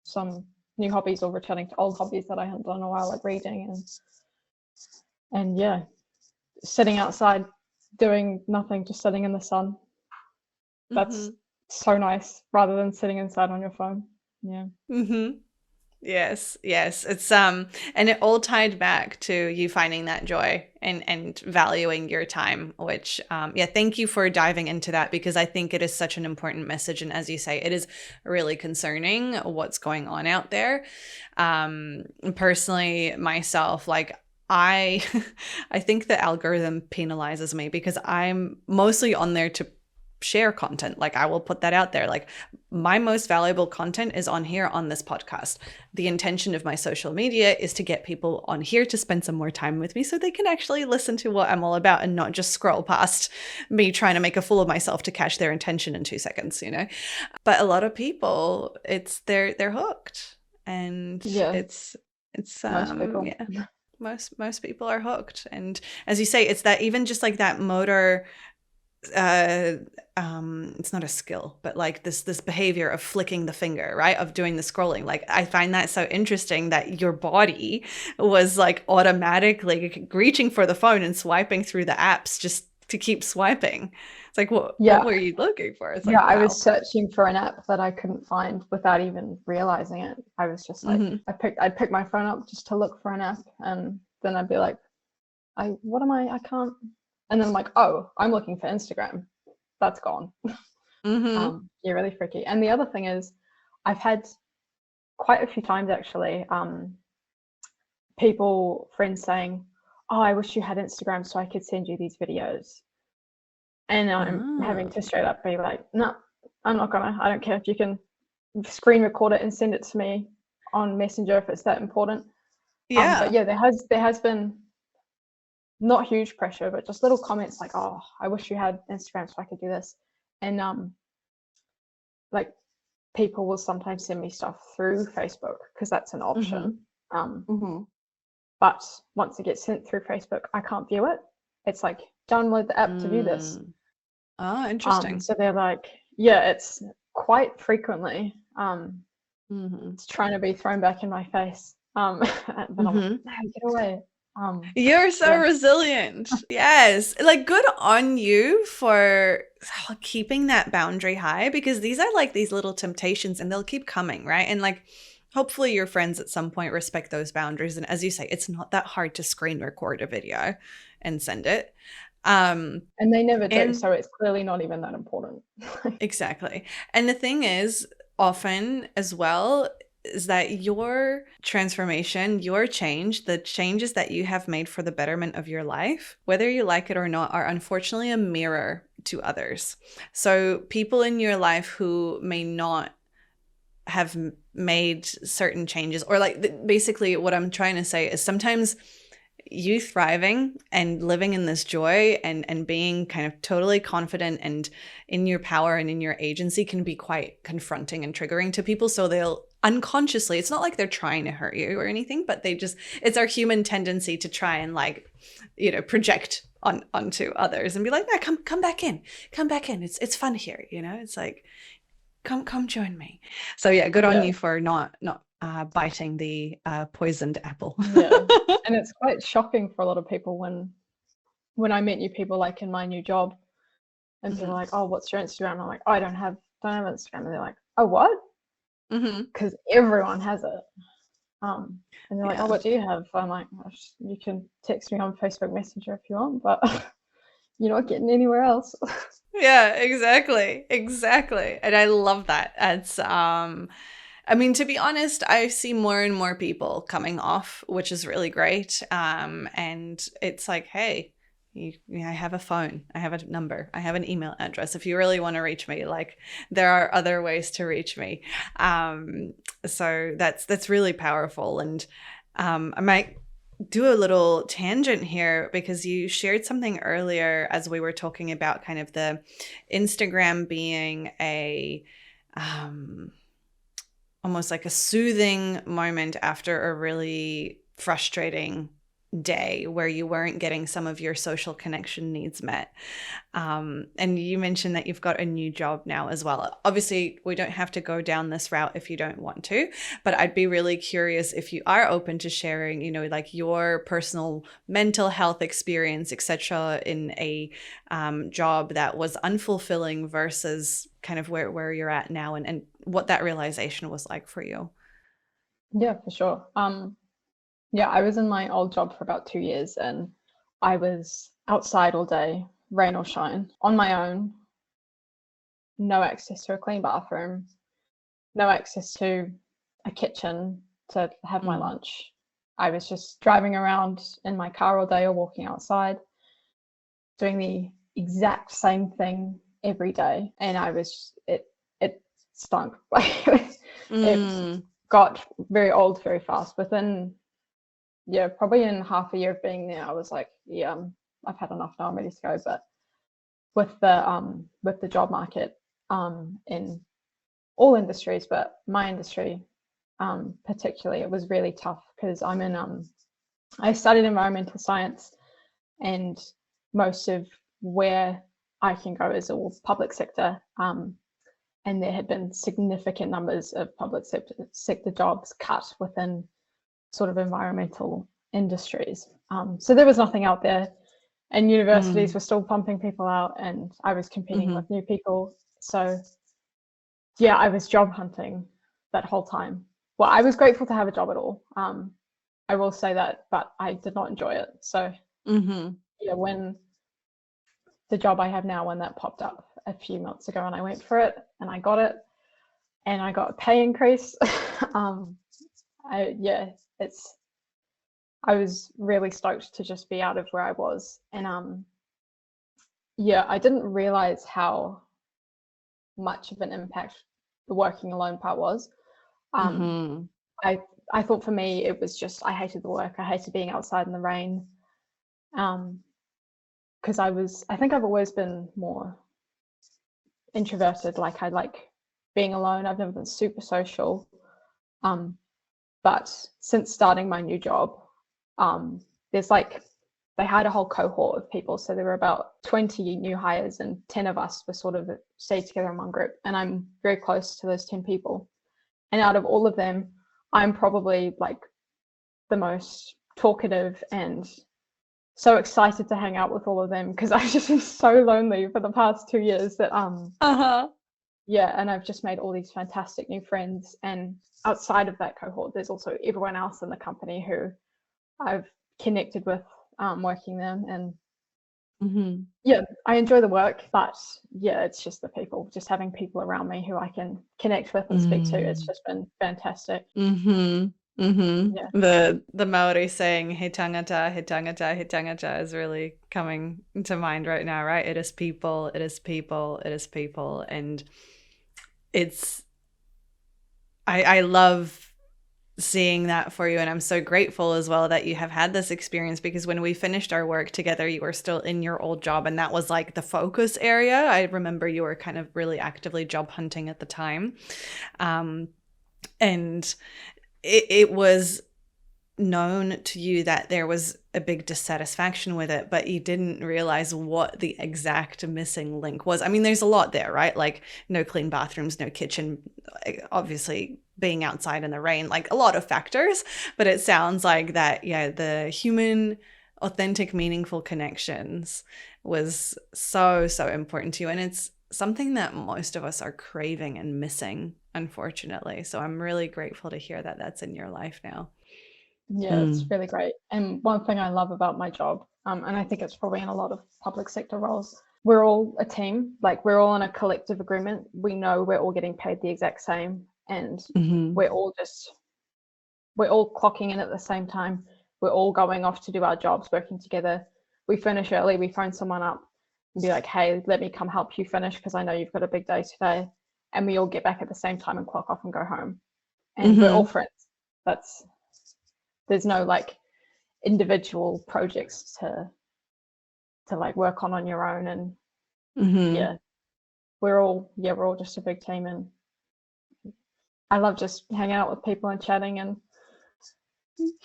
some new hobbies, or returning to old hobbies that I hadn't done in a while, like reading and yeah, sitting outside doing nothing, just sitting in the sun. That's so nice, rather than sitting inside on your phone. Yeah. Yes. It's and it all tied back to you finding that joy and valuing your time, which thank you for diving into that, because I think it is such an important message. And as you say, it is really concerning what's going on out there. Personally, myself, like I think the algorithm penalizes me because I'm mostly on there to share content. Like I will put that out there. Like my most valuable content is on here on this podcast. The intention of my social media is to get people on here to spend some more time with me so they can actually listen to what I'm all about and not just scroll past me trying to make a fool of myself to catch their attention in 2 seconds, But a lot of people, they're hooked. And it's most people. Most people are hooked. And as you say, it's that, even just like that motor, it's not a skill, but like this behavior of flicking the finger, right, of doing the scrolling. Like I find that so interesting that your body was like automatically reaching for the phone and swiping through the apps just to keep swiping. It's like, what were you looking for? It's like, wow. I was searching for an app that I couldn't find without even realizing it. I was just like, I'd pick my phone up just to look for an app, and then I'd be like, I can't. And then I'm like, oh, I'm looking for Instagram. That's gone. Really freaky. And the other thing is, I've had quite a few times actually, friends saying, oh, I wish you had Instagram so I could send you these videos. And I'm having to straight up be like, no, I'm not gonna. I don't care if you can screen record it and send it to me on Messenger if it's that important. But yeah, there has been not huge pressure, but just little comments like, oh, I wish you had Instagram so I could do this. And like people will sometimes send me stuff through Facebook because that's an option. But but once it gets sent through Facebook, I can't view it. It's like, download the app to view this. Oh, interesting. So they're like, yeah, it's quite frequently it's trying to be thrown back in my face. But I'm like, no, get away. You're so resilient. Yes. Like, good on you for keeping that boundary high, because these are like these little temptations and they'll keep coming, right? And like, hopefully your friends at some point respect those boundaries. And as you say, it's not that hard to screen record a video and send it. And they never do. So it's clearly not even that important. Exactly. And the thing is, often as well, is that your transformation, your change, the changes that you have made for the betterment of your life, whether you like it or not, are unfortunately a mirror to others. So people in your life who may not have made certain changes, or like basically what I'm trying to say is sometimes you thriving and living in this joy and being kind of totally confident and in your power and in your agency can be quite confronting and triggering to people. So they'll unconsciously, it's not like they're trying to hurt you or anything, but it's our human tendency to try and like, project onto others and be like, no, come back in. It's fun here. It's like, come join me. So yeah, good on you for not biting the poisoned apple. Yeah. And it's quite shocking for a lot of people when I meet new people, like in my new job, and people are like, oh, what's your Instagram? I'm like, I don't have Instagram. And they're like, oh, what? Because everyone has it. And they're like, oh, what do you have? I'm like, you can text me on Facebook Messenger if you want, but you're not getting anywhere else. Yeah, exactly. And I love that. It's to be honest, I see more and more people coming off, which is really great. And it's like, hey, I have a phone, I have a number, I have an email address. If you really want to reach me, like there are other ways to reach me. So that's really powerful. And I might do a little tangent here because you shared something earlier as we were talking about kind of the Instagram being a almost like a soothing moment after a really frustrating day where you weren't getting some of your social connection needs met. And you mentioned that you've got a new job now as well. Obviously, we don't have to go down this route if you don't want to, but I'd be really curious if you are open to sharing, like your personal mental health experience, etc., in a job that was unfulfilling versus kind of where you're at now and what that realization was like for you. Yeah, for sure. Yeah, I was in my old job for about 2 years and I was outside all day, rain or shine, on my own, no access to a clean bathroom, no access to a kitchen to have my lunch. I was just driving around in my car all day or walking outside, doing the exact same thing every day. And it stunk. It got very old very fast. Probably in half a year of being there, I was like, I've had enough now, I'm ready to go. But with the job market in all industries, but my industry particularly, it was really tough because I studied environmental science, and most of where I can go is all public sector. And there had been significant numbers of public sector jobs cut within sort of environmental industries. So there was nothing out there, and universities were still pumping people out, and I was competing with new people. So yeah, I was job hunting that whole time. Well, I was grateful to have a job at all. I will say that, but I did not enjoy it. So when the job I have now, when that popped up a few months ago, and I went for it and I got it and I got a pay increase. I was really stoked to just be out of where I was. And I didn't realize how much of an impact the working alone part was. I thought for me it was just I hated the work. I hated being outside in the rain. Because I think I've always been more introverted. Like I like being alone. I've never been super social. But since starting my new job, there's like, they had a whole cohort of people. So there were about 20 new hires and 10 of us were sort of stayed together in one group. And I'm very close to those 10 people. And out of all of them, I'm probably like the most talkative and so excited to hang out with all of them, because I've just been so lonely for the past 2 years that yeah, and I've just made all these fantastic new friends. And outside of that cohort, there's also everyone else in the company who I've connected with working them. And yeah, I enjoy the work, but yeah, it's just the people, just having people around me who I can connect with and speak to. It's just been fantastic. Yeah. The Maori saying he tangata, he tangata, he tangata is really coming to mind right now, right? It is people, it is people, it is people. And it's I love seeing that for you, and I'm so grateful as well that you have had this experience, because when we finished our work together, you were still in your old job, and that was like the focus area. I remember you were kind of really actively job hunting at the time, and it was known to you that there was a big dissatisfaction with it, but you didn't realize what the exact missing link was. I mean, there's a lot there, right? Like no clean bathrooms, no kitchen, obviously being outside in the rain, like a lot of factors. But it sounds like that, yeah, the human, authentic, meaningful connections was so, so important to you. And it's something that most of us are craving and missing, unfortunately. So I'm really grateful to hear that that's in your life now. Yeah, it's really great. And one thing I love about my job, and I think it's probably in a lot of public sector roles, we're all a team. Like, we're all in a collective agreement. We know we're all getting paid the exact same, and we're all clocking in at the same time. We're all going off to do our jobs, working together. We finish early, we phone someone up and be like, hey, let me come help you finish because I know you've got a big day today. And we all get back at the same time and clock off and go home. And we're all friends. There's no like individual projects to like work on your own. And yeah, we're all just a big team. And I love just hanging out with people and chatting and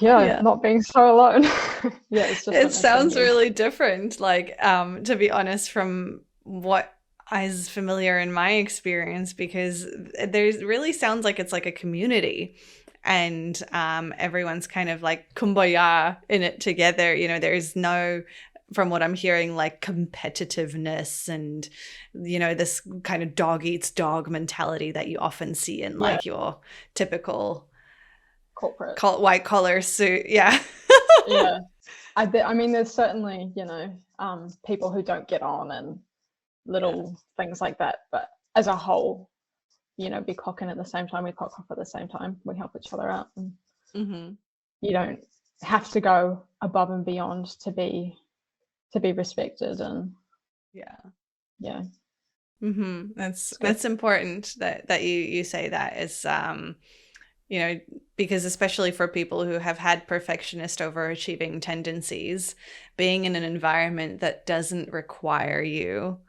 not being so alone. Yeah, it's just, it sounds really different, like to be honest, from what is familiar in my experience, because there's really sounds like it's like a community, and everyone's kind of like kumbaya in it together. You know, there's no, from what I'm hearing, like competitiveness and, you know, this kind of dog eats dog mentality that you often see in like your typical corporate white collar suit. Yeah. Yeah. I mean, there's certainly, you know, people who don't get on and little things like that. But as a whole, you know, we clock in at the same time, we clock off at the same time, we help each other out. And you don't have to go above and beyond to be respected. And that's important that you say that, is you know, because especially for people who have had perfectionist overachieving tendencies, being in an environment that doesn't require you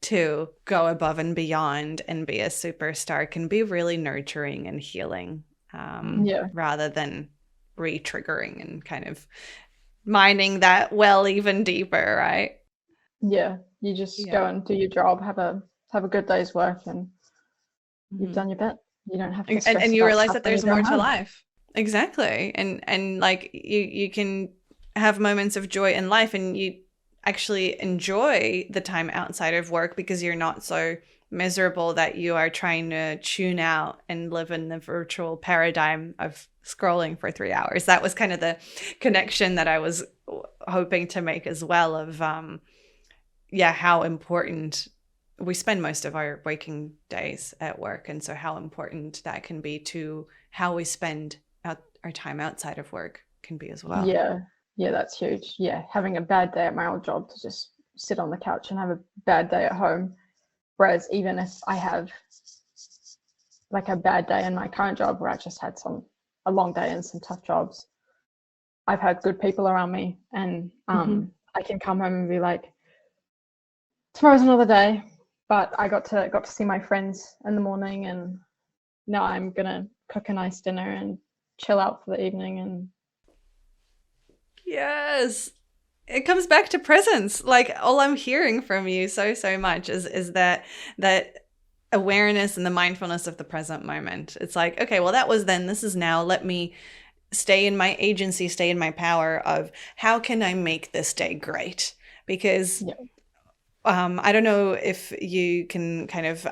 to go above and beyond and be a superstar can be really nurturing and healing, rather than re-triggering and kind of mining that well even deeper, right? Yeah, you just go and do your job, have a good day's work, and you've done your bit. You don't have to stress and you realize that there's more to home. life. Exactly. And like you can have moments of joy in life, and you actually enjoy the time outside of work because you're not so miserable that you are trying to tune out and live in the virtual paradigm of scrolling for 3 hours. That was kind of the connection that I was hoping to make as well, of how important we spend most of our waking days at work, and so how important that can be to how we spend our time outside of work can be as well. Yeah, that's huge. Yeah, having a bad day at my old job, to just sit on the couch and have a bad day at home. Whereas even if I have like a bad day in my current job where I just had a long day and some tough jobs, I've had good people around me, and I can come home and be like, tomorrow's another day, but I got to see my friends in the morning, and now I'm gonna cook a nice dinner and chill out for the evening. And Yes. It comes back to presence. Like all I'm hearing from you so much is that awareness and the mindfulness of the present moment. It's like, okay, well that was then, this is now. Let me stay in my agency, stay in my power of how can I make this day great? Because Yeah. I don't know if you can kind of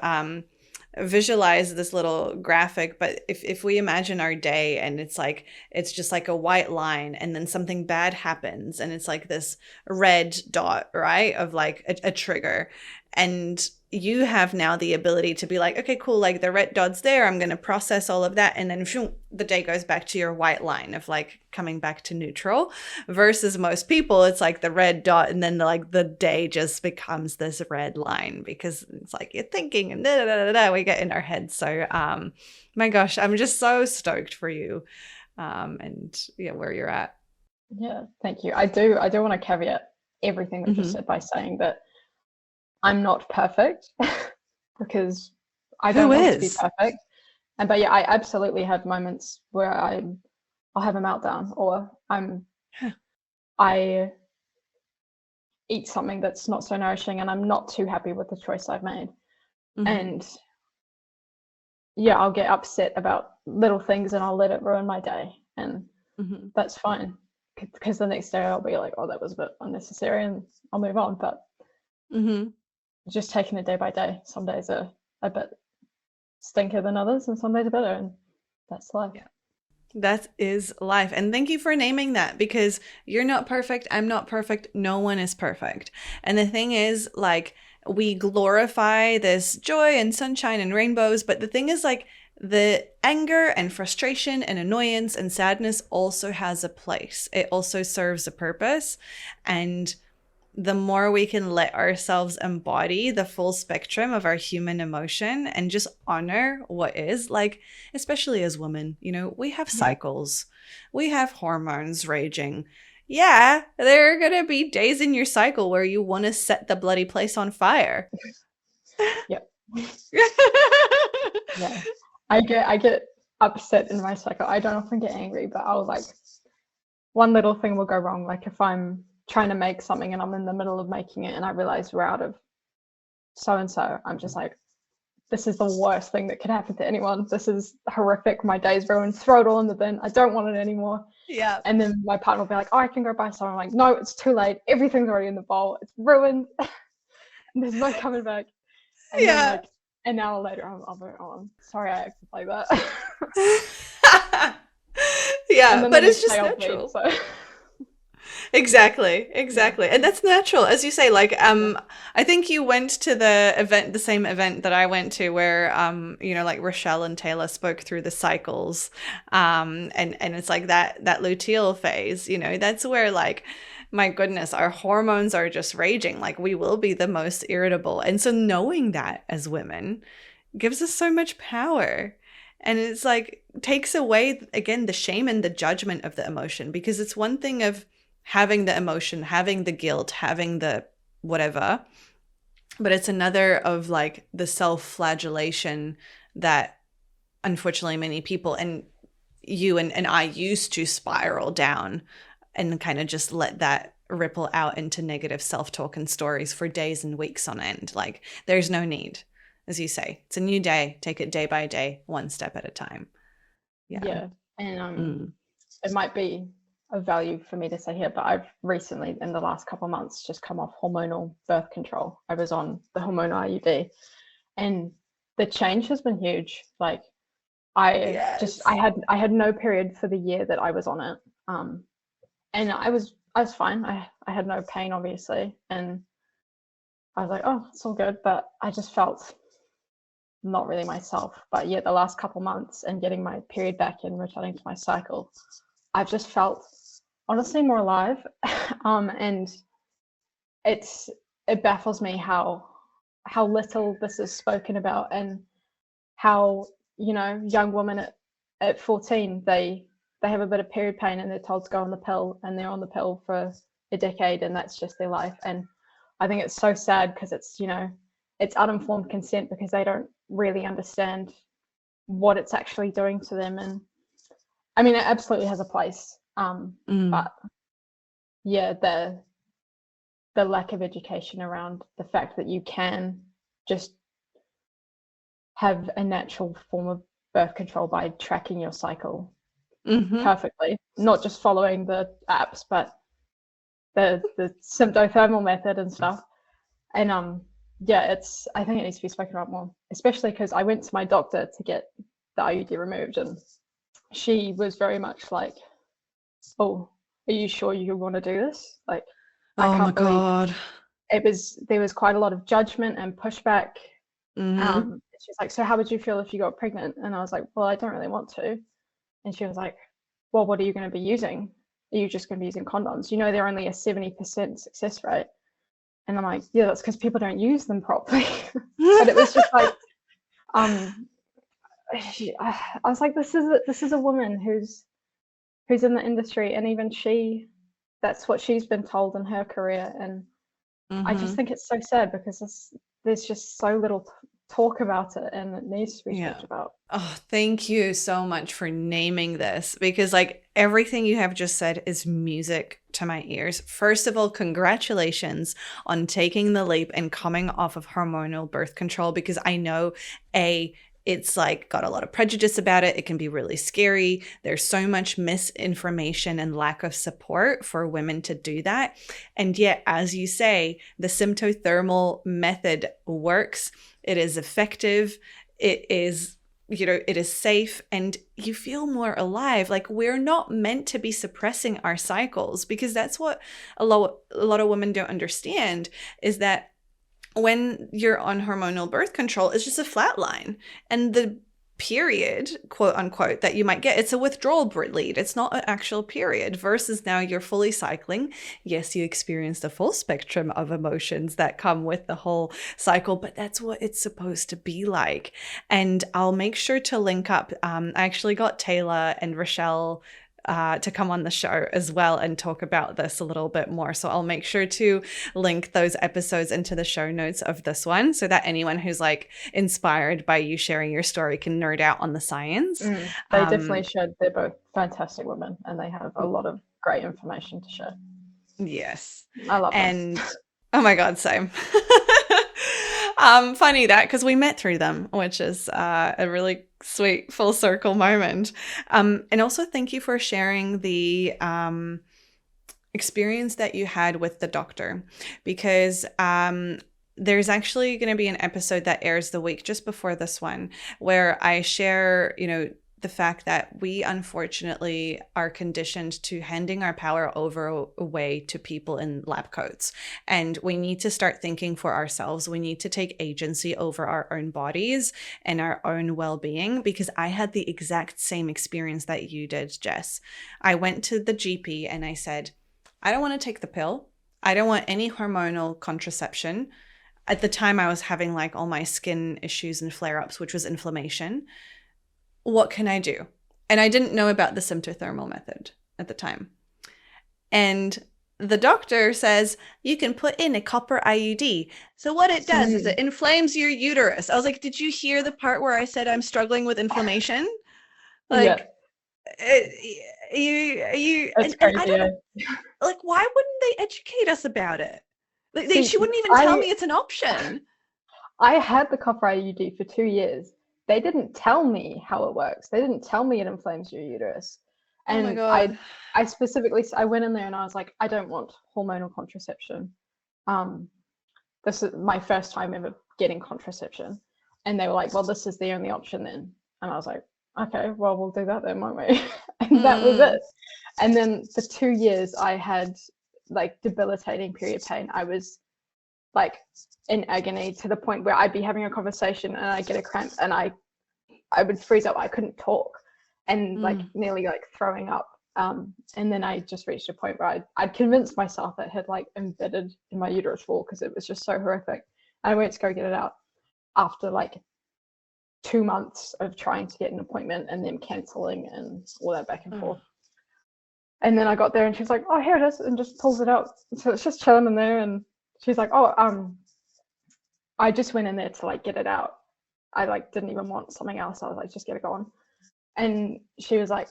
visualize this little graphic, but if we imagine our day and it's just like a white line and then something bad happens and it's like this red dot, right, of like a trigger, and you have now the ability to be like, okay, cool, like the red dot's there, I'm going to process all of that, and then the day goes back to your white line of like coming back to neutral. Versus most people, it's like the red dot and then like the day just becomes this red line because it's like you're thinking and we get in our heads. So my gosh, I'm just so stoked for you, and yeah, where you're at. Yeah, thank you. I do want to caveat everything that you Mm-hmm. said by saying that I'm not perfect because I Who don't want to be is? perfect. And but yeah, I absolutely have moments where I'll have a meltdown, or I eat something that's not so nourishing and I'm not too happy with the choice I've made. Mm-hmm. And yeah, I'll get upset about little things and I'll let it ruin my day. And Mm-hmm. that's fine. Because the next day I'll be like, oh, that was a bit unnecessary, and I'll move on. But Mm-hmm. just taking it day by day. Some days are a bit stinker than others, and some days are better, and that's life. Yeah. That is life. And thank you for naming that, because you're not perfect. I'm not perfect. No one is perfect. And the thing is, like, we glorify this joy and sunshine and rainbows. But the thing is, like, the anger and frustration and annoyance and sadness also has a place. It also serves a purpose. And the more we can let ourselves embody the full spectrum of our human emotion and just honor what is, like, especially as women, we have Yeah. cycles, we have hormones raging. Yeah, there are going to be days in your cycle where you want to set the bloody place on fire. Yep. Yeah. I get upset in my cycle. I don't often get angry, but I'll like one little thing will go wrong. Like if I'm trying to make something and I'm in the middle of making it and I realize we're out of so and so, I'm just like, this is the worst thing that could happen to anyone. This is horrific. My day's ruined. Throw it all in the bin. I don't want it anymore. Yeah. And then my partner will be like, oh, I can go buy some. I'm like, no, it's too late. Everything's already in the bowl. It's ruined. There's no coming back. And then Yeah. like an hour later, I'll be, oh, I'm sorry I acted like that. And Yeah, then the but it's next day just I'll bleed. natural. So Exactly, yeah, exactly. And that's natural. As you say, like, yeah, I think you went to the event, the same event that I went to, where, like Rochelle and Taylor spoke through the cycles. And it's like that luteal phase, that's where, like, my goodness, our hormones are just raging. Like, we will be the most irritable. And so knowing that as women gives us so much power. And it's like takes away, again, the shame and the judgment of the emotion, because it's one thing of having the emotion, having the guilt, having the whatever, but it's another of like the self-flagellation that unfortunately many people, and you and I, used to spiral down and kind of just let that ripple out into negative self-talk and stories for days and weeks on end. Like, there's no need. As you say, it's a new day. Take it day by day, one step at a time. Yeah. yeah. And Mm. it might be of value for me to say here, but I've recently, in the last couple of months, just come off hormonal birth control. I was on the hormonal IUD, and the change has been huge. Like Yes. I had no period for the year that I was on it, and I was fine. I had no pain, obviously, and I was like, oh, it's all good. But I just felt not really myself. But yeah, the last couple months and getting my period back and returning to my cycle, I've just felt honestly more alive. And it baffles me how little this is spoken about, and how young women at 14, they have a bit of period pain and they're told to go on the pill, and they're on the pill for a decade, and that's just their life. And I think it's so sad because it's uninformed consent, because they don't really understand what it's actually doing to them. And I mean, it absolutely has a place, Mm. but yeah, the lack of education around the fact that you can just have a natural form of birth control by tracking your cycle perfectly, not just following the apps, but the symptothermal method and stuff. And yeah, I think it needs to be spoken about more, especially because I went to my doctor to get the IUD removed, and she was very much like, "Oh, are you sure you want to do this?" Like, I Oh my can't believe God. there was quite a lot of judgment and pushback. Mm-hmm. She's like, "So how would you feel if you got pregnant?" And I was like, "Well, I don't really want to." And she was like, "Well, what are you going to be using? Are you just going to be using condoms? You know, they're only a 70% success rate." And I'm like, "Yeah, that's because people don't use them properly." But it was just like, I was like, this is a woman who's in the industry, and even that's what she's been told in her career. And I just think it's so sad because there's just so little talk about it, and it needs to be talked about. Oh, thank you so much for naming this, because like everything you have just said is music to my ears. First of all, congratulations on taking the leap and coming off of hormonal birth control, because I know it's like got a lot of prejudice about it. It can be really scary. There's so much misinformation and lack of support for women to do that. And yet, as you say, the symptothermal method works. It is effective. It is, it is safe, and you feel more alive. Like, we're not meant to be suppressing our cycles, because that's what a lot of women don't understand, is that when you're on hormonal birth control, it's just a flat line. And the period, quote unquote, that you might get, it's a withdrawal bleed. It's not an actual period, versus now you're fully cycling. Yes, you experience the full spectrum of emotions that come with the whole cycle, but that's what it's supposed to be like. And I'll make sure to link up. I actually got Taylor and Rochelle to come on the show as well and talk about this a little bit more. So I'll make sure to link those episodes into the show notes of this one, so that anyone who's like inspired by you sharing your story can nerd out on the science. They definitely should. They're both fantastic women, and they have a lot of great information to share. Yes. I love them. And oh my God, same. Funny that, because we met through them, which is a really sweet full circle moment. And also thank you for sharing the experience that you had with the doctor, because there's actually going to be an episode that airs the week just before this one, where I share, the fact that we unfortunately are conditioned to handing our power away to people in lab coats. And we need to start thinking for ourselves. We need to take agency over our own bodies and our own well-being, because I had the exact same experience that you did, Jess. I went to the GP and I said, I don't want to take the pill. I don't want any hormonal contraception. At the time, I was having like all my skin issues and flare-ups, which was inflammation. What can I do? And I didn't know about the symptothermal method at the time. And the doctor says, you can put in a copper IUD. So what it does is it inflames your uterus. I was like, did you hear the part where I said I'm struggling with inflammation? Like, That's crazy. I don't, like, why wouldn't they educate us about it? Like, she wouldn't even tell me it's an option. I had the copper IUD for 2 years. They didn't tell me how it works. They didn't tell me it inflames your uterus. And oh my God. I specifically, I went in there and I was like, I don't want hormonal contraception. This is my first time ever getting contraception. And they were like, well, this is the only option then. And I was like, okay, well, we'll do that then, won't we? And that was it. And then for 2 years, I had like debilitating period pain. I was like in agony, to the point where I'd be having a conversation and I'd get a cramp and I would freeze up. I couldn't talk, and like nearly like throwing up. And then I just reached a point where I'd convinced myself it had like embedded in my uterus wall, because it was just so horrific. I went to go get it out after like 2 months of trying to get an appointment and then cancelling and all that back and forth. And then I got there and she was like, oh, here it is, and just pulls it out. So it's just chilling in there, and she's like, oh, I just went in there to like get it out. I like didn't even want something else. I was like, just get it going. And she was like,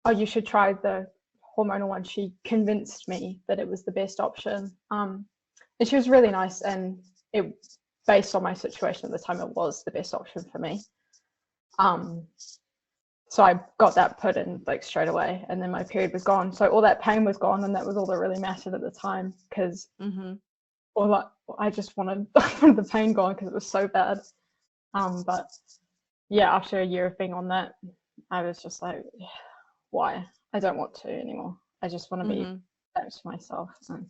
oh, you should try the hormonal one, she convinced me that it was the best option. And she was really nice, and it, based on my situation at the time, it was the best option for me. So I got that put in like straight away, and then my period was gone. So all that pain was gone, and that was all that really mattered at the time, because I just wanted the pain gone because it was so bad. But yeah, after a year of being on that, I was just like, why? I don't want to anymore. I just want to be back to myself. And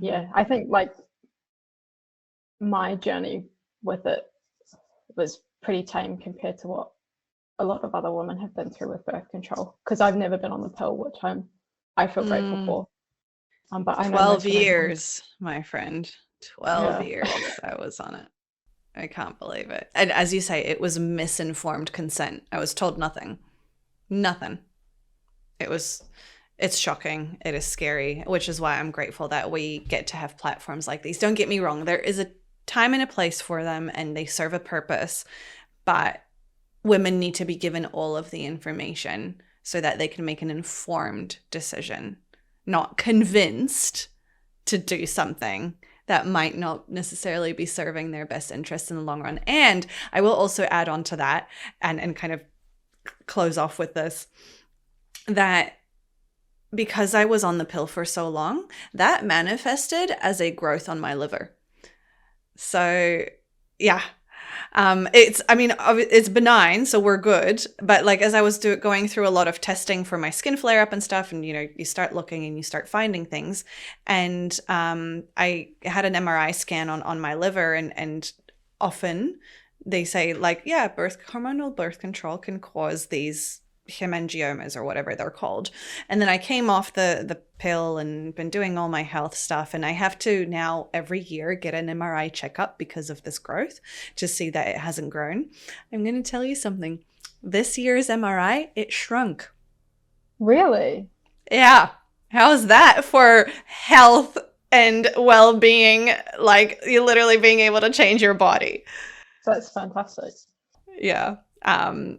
yeah, I think like my journey with it was pretty tame compared to what a lot of other women have been through with birth control, because I've never been on the pill, which I feel grateful for. But I know 12 years, my friend. 12 years I was on it. I can't believe it. And as you say, it was misinformed consent. I was told nothing. It's shocking. It is scary, which is why I'm grateful that we get to have platforms like these. Don't get me wrong. There is a time and a place for them, and they serve a purpose, but women need to be given all of the information so that they can make an informed decision, not convinced to do something that might not necessarily be serving their best interest in the long run. And I will also add on to that and kind of close off with this, that because I was on the pill for so long, that manifested as a growth on my liver. So yeah, it's benign, so we're good. But like, as I was going through a lot of testing for my skin flare up and stuff, and you start looking and you start finding things, and I had an MRI scan on my liver, and often they say like, yeah, hormonal birth control can cause these hemangiomas or whatever they're called. And then I came off the pill and been doing all my health stuff, and I have to now every year get an MRI checkup because of this growth to see that it hasn't grown. I'm going to tell you something. This year's MRI, it shrunk. Really? Yeah. How's that for health and well-being? Like, you literally being able to change your body. That's fantastic. Yeah.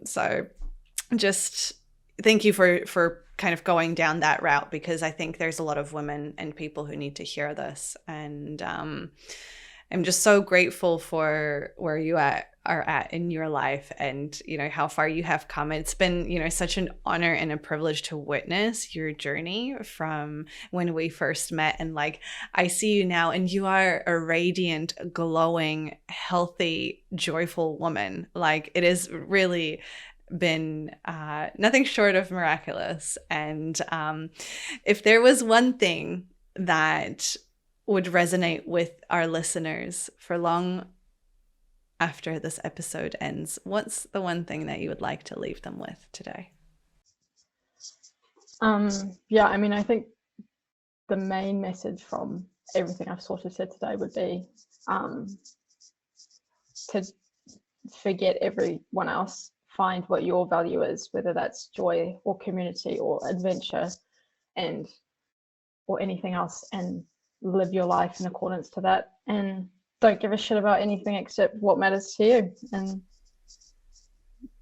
So just thank you for kind of going down that route, because I think there's a lot of women and people who need to hear this. And I'm just so grateful for where you are at in your life, and how far you have come. It's been such an honor and a privilege to witness your journey from when we first met. And like, I see you now, and you are a radiant, glowing, healthy, joyful woman. Like, it is really been nothing short of miraculous. And if there was one thing that would resonate with our listeners for long after this episode ends, what's the one thing that you would like to leave them with today? I think the main message from everything I've sort of said today would be to forget everyone else. Find what your value is, whether that's joy or community or adventure or anything else, and live your life in accordance to that, and don't give a shit about anything except what matters to you. And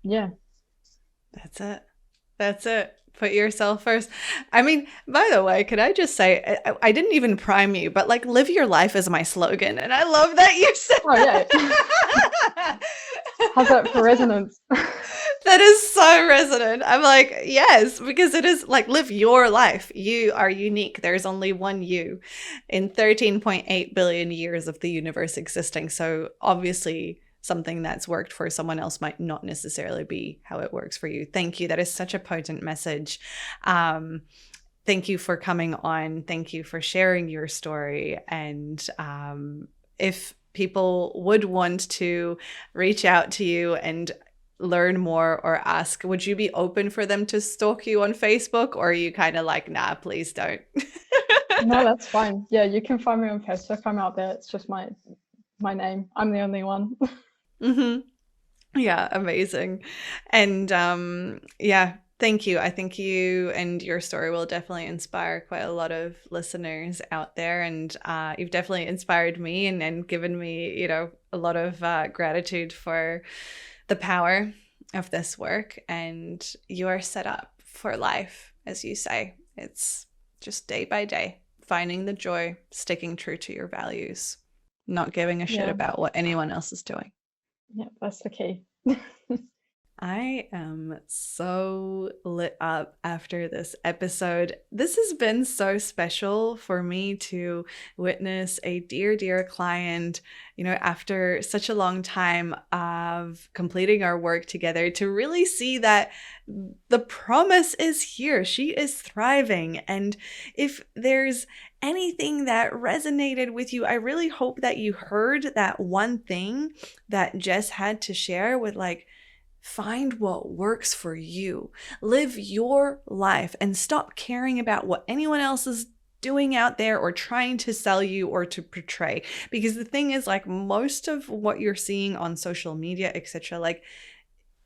yeah, that's it. Put yourself first. I mean, by the way, could I just say, I didn't even prime you, but like, live your life is my slogan, and I love that you said yeah. How's that for resonance? That is so resonant. I'm like, yes, because it is like, live your life. You are unique. There's only one you in 13.8 billion years of the universe existing. So obviously something that's worked for someone else might not necessarily be how it works for you. Thank you. That is such a potent message. Thank you for coming on. Thank you for sharing your story. And if people would want to reach out to you and learn more or ask, would you be open for them to stalk you on Facebook, or are you kind of like, nah, please don't? No, that's fine. Yeah, you can find me on Facebook. I'm out there. It's just my name. I'm the only one. Yeah, amazing. And yeah, thank you. I think you and your story will definitely inspire quite a lot of listeners out there. And you've definitely inspired me and given me, a lot of gratitude for the power of this work. And you are set up for life, as you say. It's just day by day, finding the joy, sticking true to your values, not giving a shit about what anyone else is doing. Yeah, that's the key. I am so lit up after this episode. This has been so special for me to witness a dear client, after such a long time of completing our work together, to really see that the promise is here. She is thriving. And if there's anything that resonated with you, I really hope that you heard that one thing that Jess had to share with find what works for you. Live your life and stop caring about what anyone else is doing out there or trying to sell you or to portray. Because the thing is, most of what you're seeing on social media, etc.,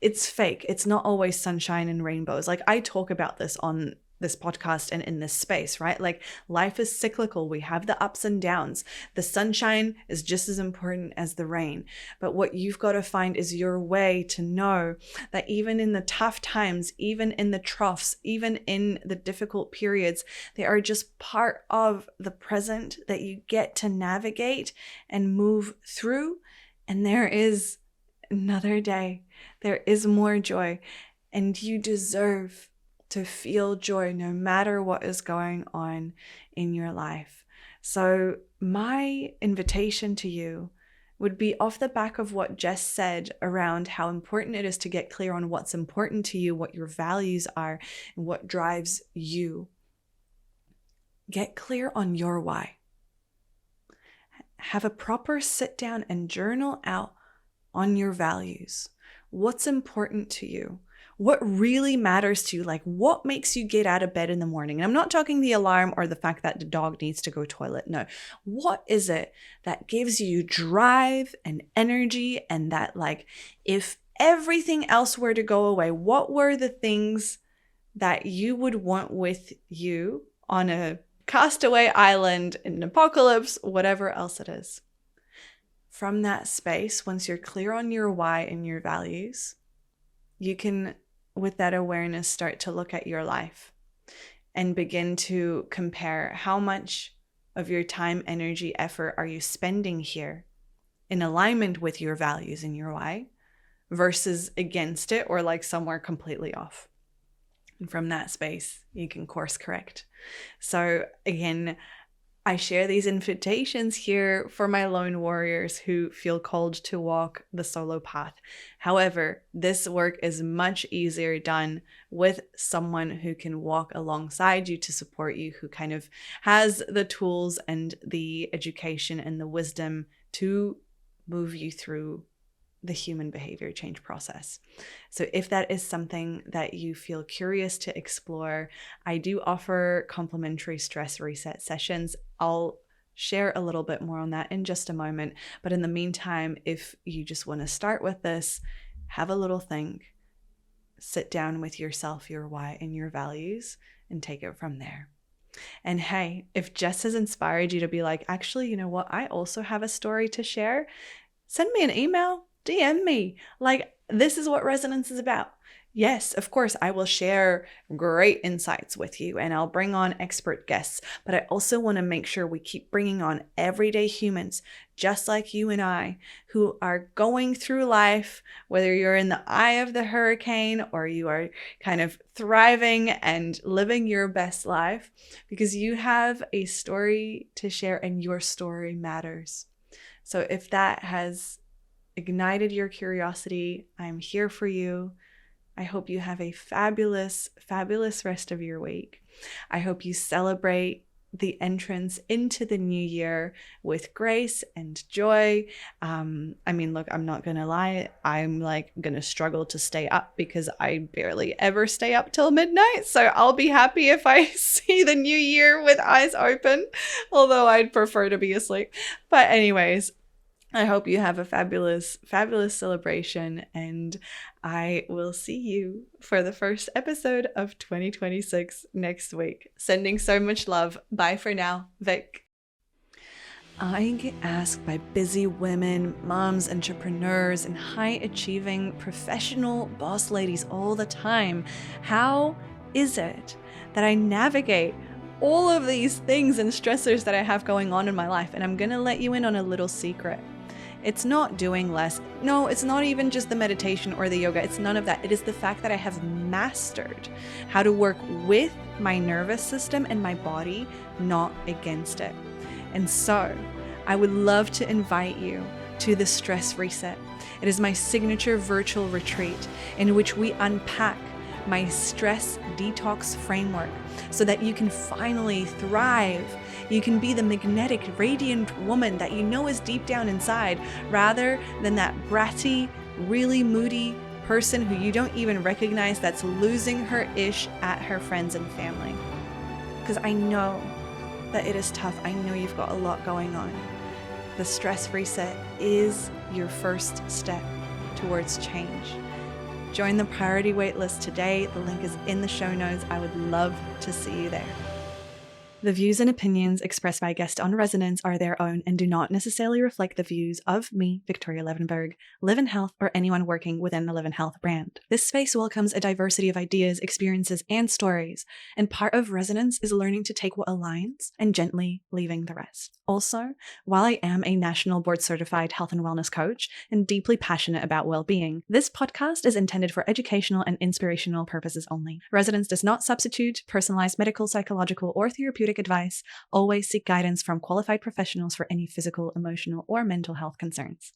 it's fake. It's not always sunshine and rainbows. I talk about this on this podcast and in this space, right? Life is cyclical. We have the ups and downs. The sunshine is just as important as the rain. But what you've got to find is your way to know that even in the tough times, even in the troughs, even in the difficult periods, they are just part of the present that you get to navigate and move through. And there is another day. There is more joy, and you deserve to feel joy no matter what is going on in your life. So my invitation to you would be off the back of what Jess said around how important it is to get clear on what's important to you, what your values are, and what drives you. Get clear on your why. Have a proper sit down and journal out on your values. What's important to you? What really matters to you? What makes you get out of bed in the morning? And I'm not talking the alarm or the fact that the dog needs to go toilet. No. What is it that gives you drive and energy, and that if everything else were to go away, what were the things that you would want with you on a castaway island, in an apocalypse, whatever else it is? From that space, once you're clear on your why and your values, you can, with that awareness, start to look at your life and begin to compare how much of your time, energy, effort are you spending here in alignment with your values and your why versus against it or somewhere completely off. And from that space, you can course correct. So again, I share these invitations here for my lone warriors who feel called to walk the solo path. However, this work is much easier done with someone who can walk alongside you to support you, who kind of has the tools and the education and the wisdom to move you through the human behavior change process. So if that is something that you feel curious to explore, I do offer complimentary stress reset sessions. I'll share a little bit more on that in just a moment. But in the meantime, if you just want to start with this, have a little think, sit down with yourself, your why, and your values, and take it from there. And hey, if Jess has inspired you to be actually, you know what? I also have a story to share. Send me an email. DM me. This is what Resonance is about. Yes, of course, I will share great insights with you and I'll bring on expert guests, but I also want to make sure we keep bringing on everyday humans just like you and I who are going through life, whether you're in the eye of the hurricane or you are kind of thriving and living your best life, because you have a story to share and your story matters. So if that has ignited your curiosity, I'm here for you. I hope you have a fabulous rest of your week. I hope you celebrate the entrance into the new year with grace and joy. Look, I'm not gonna lie, I'm gonna struggle to stay up because I barely ever stay up till midnight. So I'll be happy if I see the new year with eyes open, although I'd prefer to be asleep. But anyways, I hope you have a fabulous celebration, and I will see you for the first episode of 2026 next week. Sending so much love. Bye for now. Vic. I get asked by busy women, moms, entrepreneurs, and high-achieving professional boss ladies all the time, how is it that I navigate all of these things and stressors that I have going on in my life? And I'm going to let you in on a little secret. It's not doing less. No, it's not even just the meditation or the yoga. It's none of that. It is the fact that I have mastered how to work with my nervous system and my body, not against it. And so I would love to invite you to the Stress Reset. It is my signature virtual retreat in which we unpack my stress detox framework so that you can finally thrive. You can be the magnetic, radiant woman that you know is deep down inside, rather than that bratty, really moody person who you don't even recognize that's losing her ish at her friends and family. Because I know that it is tough. I know you've got a lot going on. The Stress Reset is your first step towards change. Join the priority waitlist today. The link is in the show notes. I would love to see you there. The views and opinions expressed by guests on Resonance are their own and do not necessarily reflect the views of me, Viktoria Levenberg, Live in Health, or anyone working within the Live in Health brand. This space welcomes a diversity of ideas, experiences, and stories, and part of Resonance is learning to take what aligns and gently leaving the rest. Also, while I am a national board-certified health and wellness coach and deeply passionate about well-being, this podcast is intended for educational and inspirational purposes only. Resonance does not substitute personalized medical, psychological, or therapeutic advice. Always seek guidance from qualified professionals for any physical, emotional, or mental health concerns.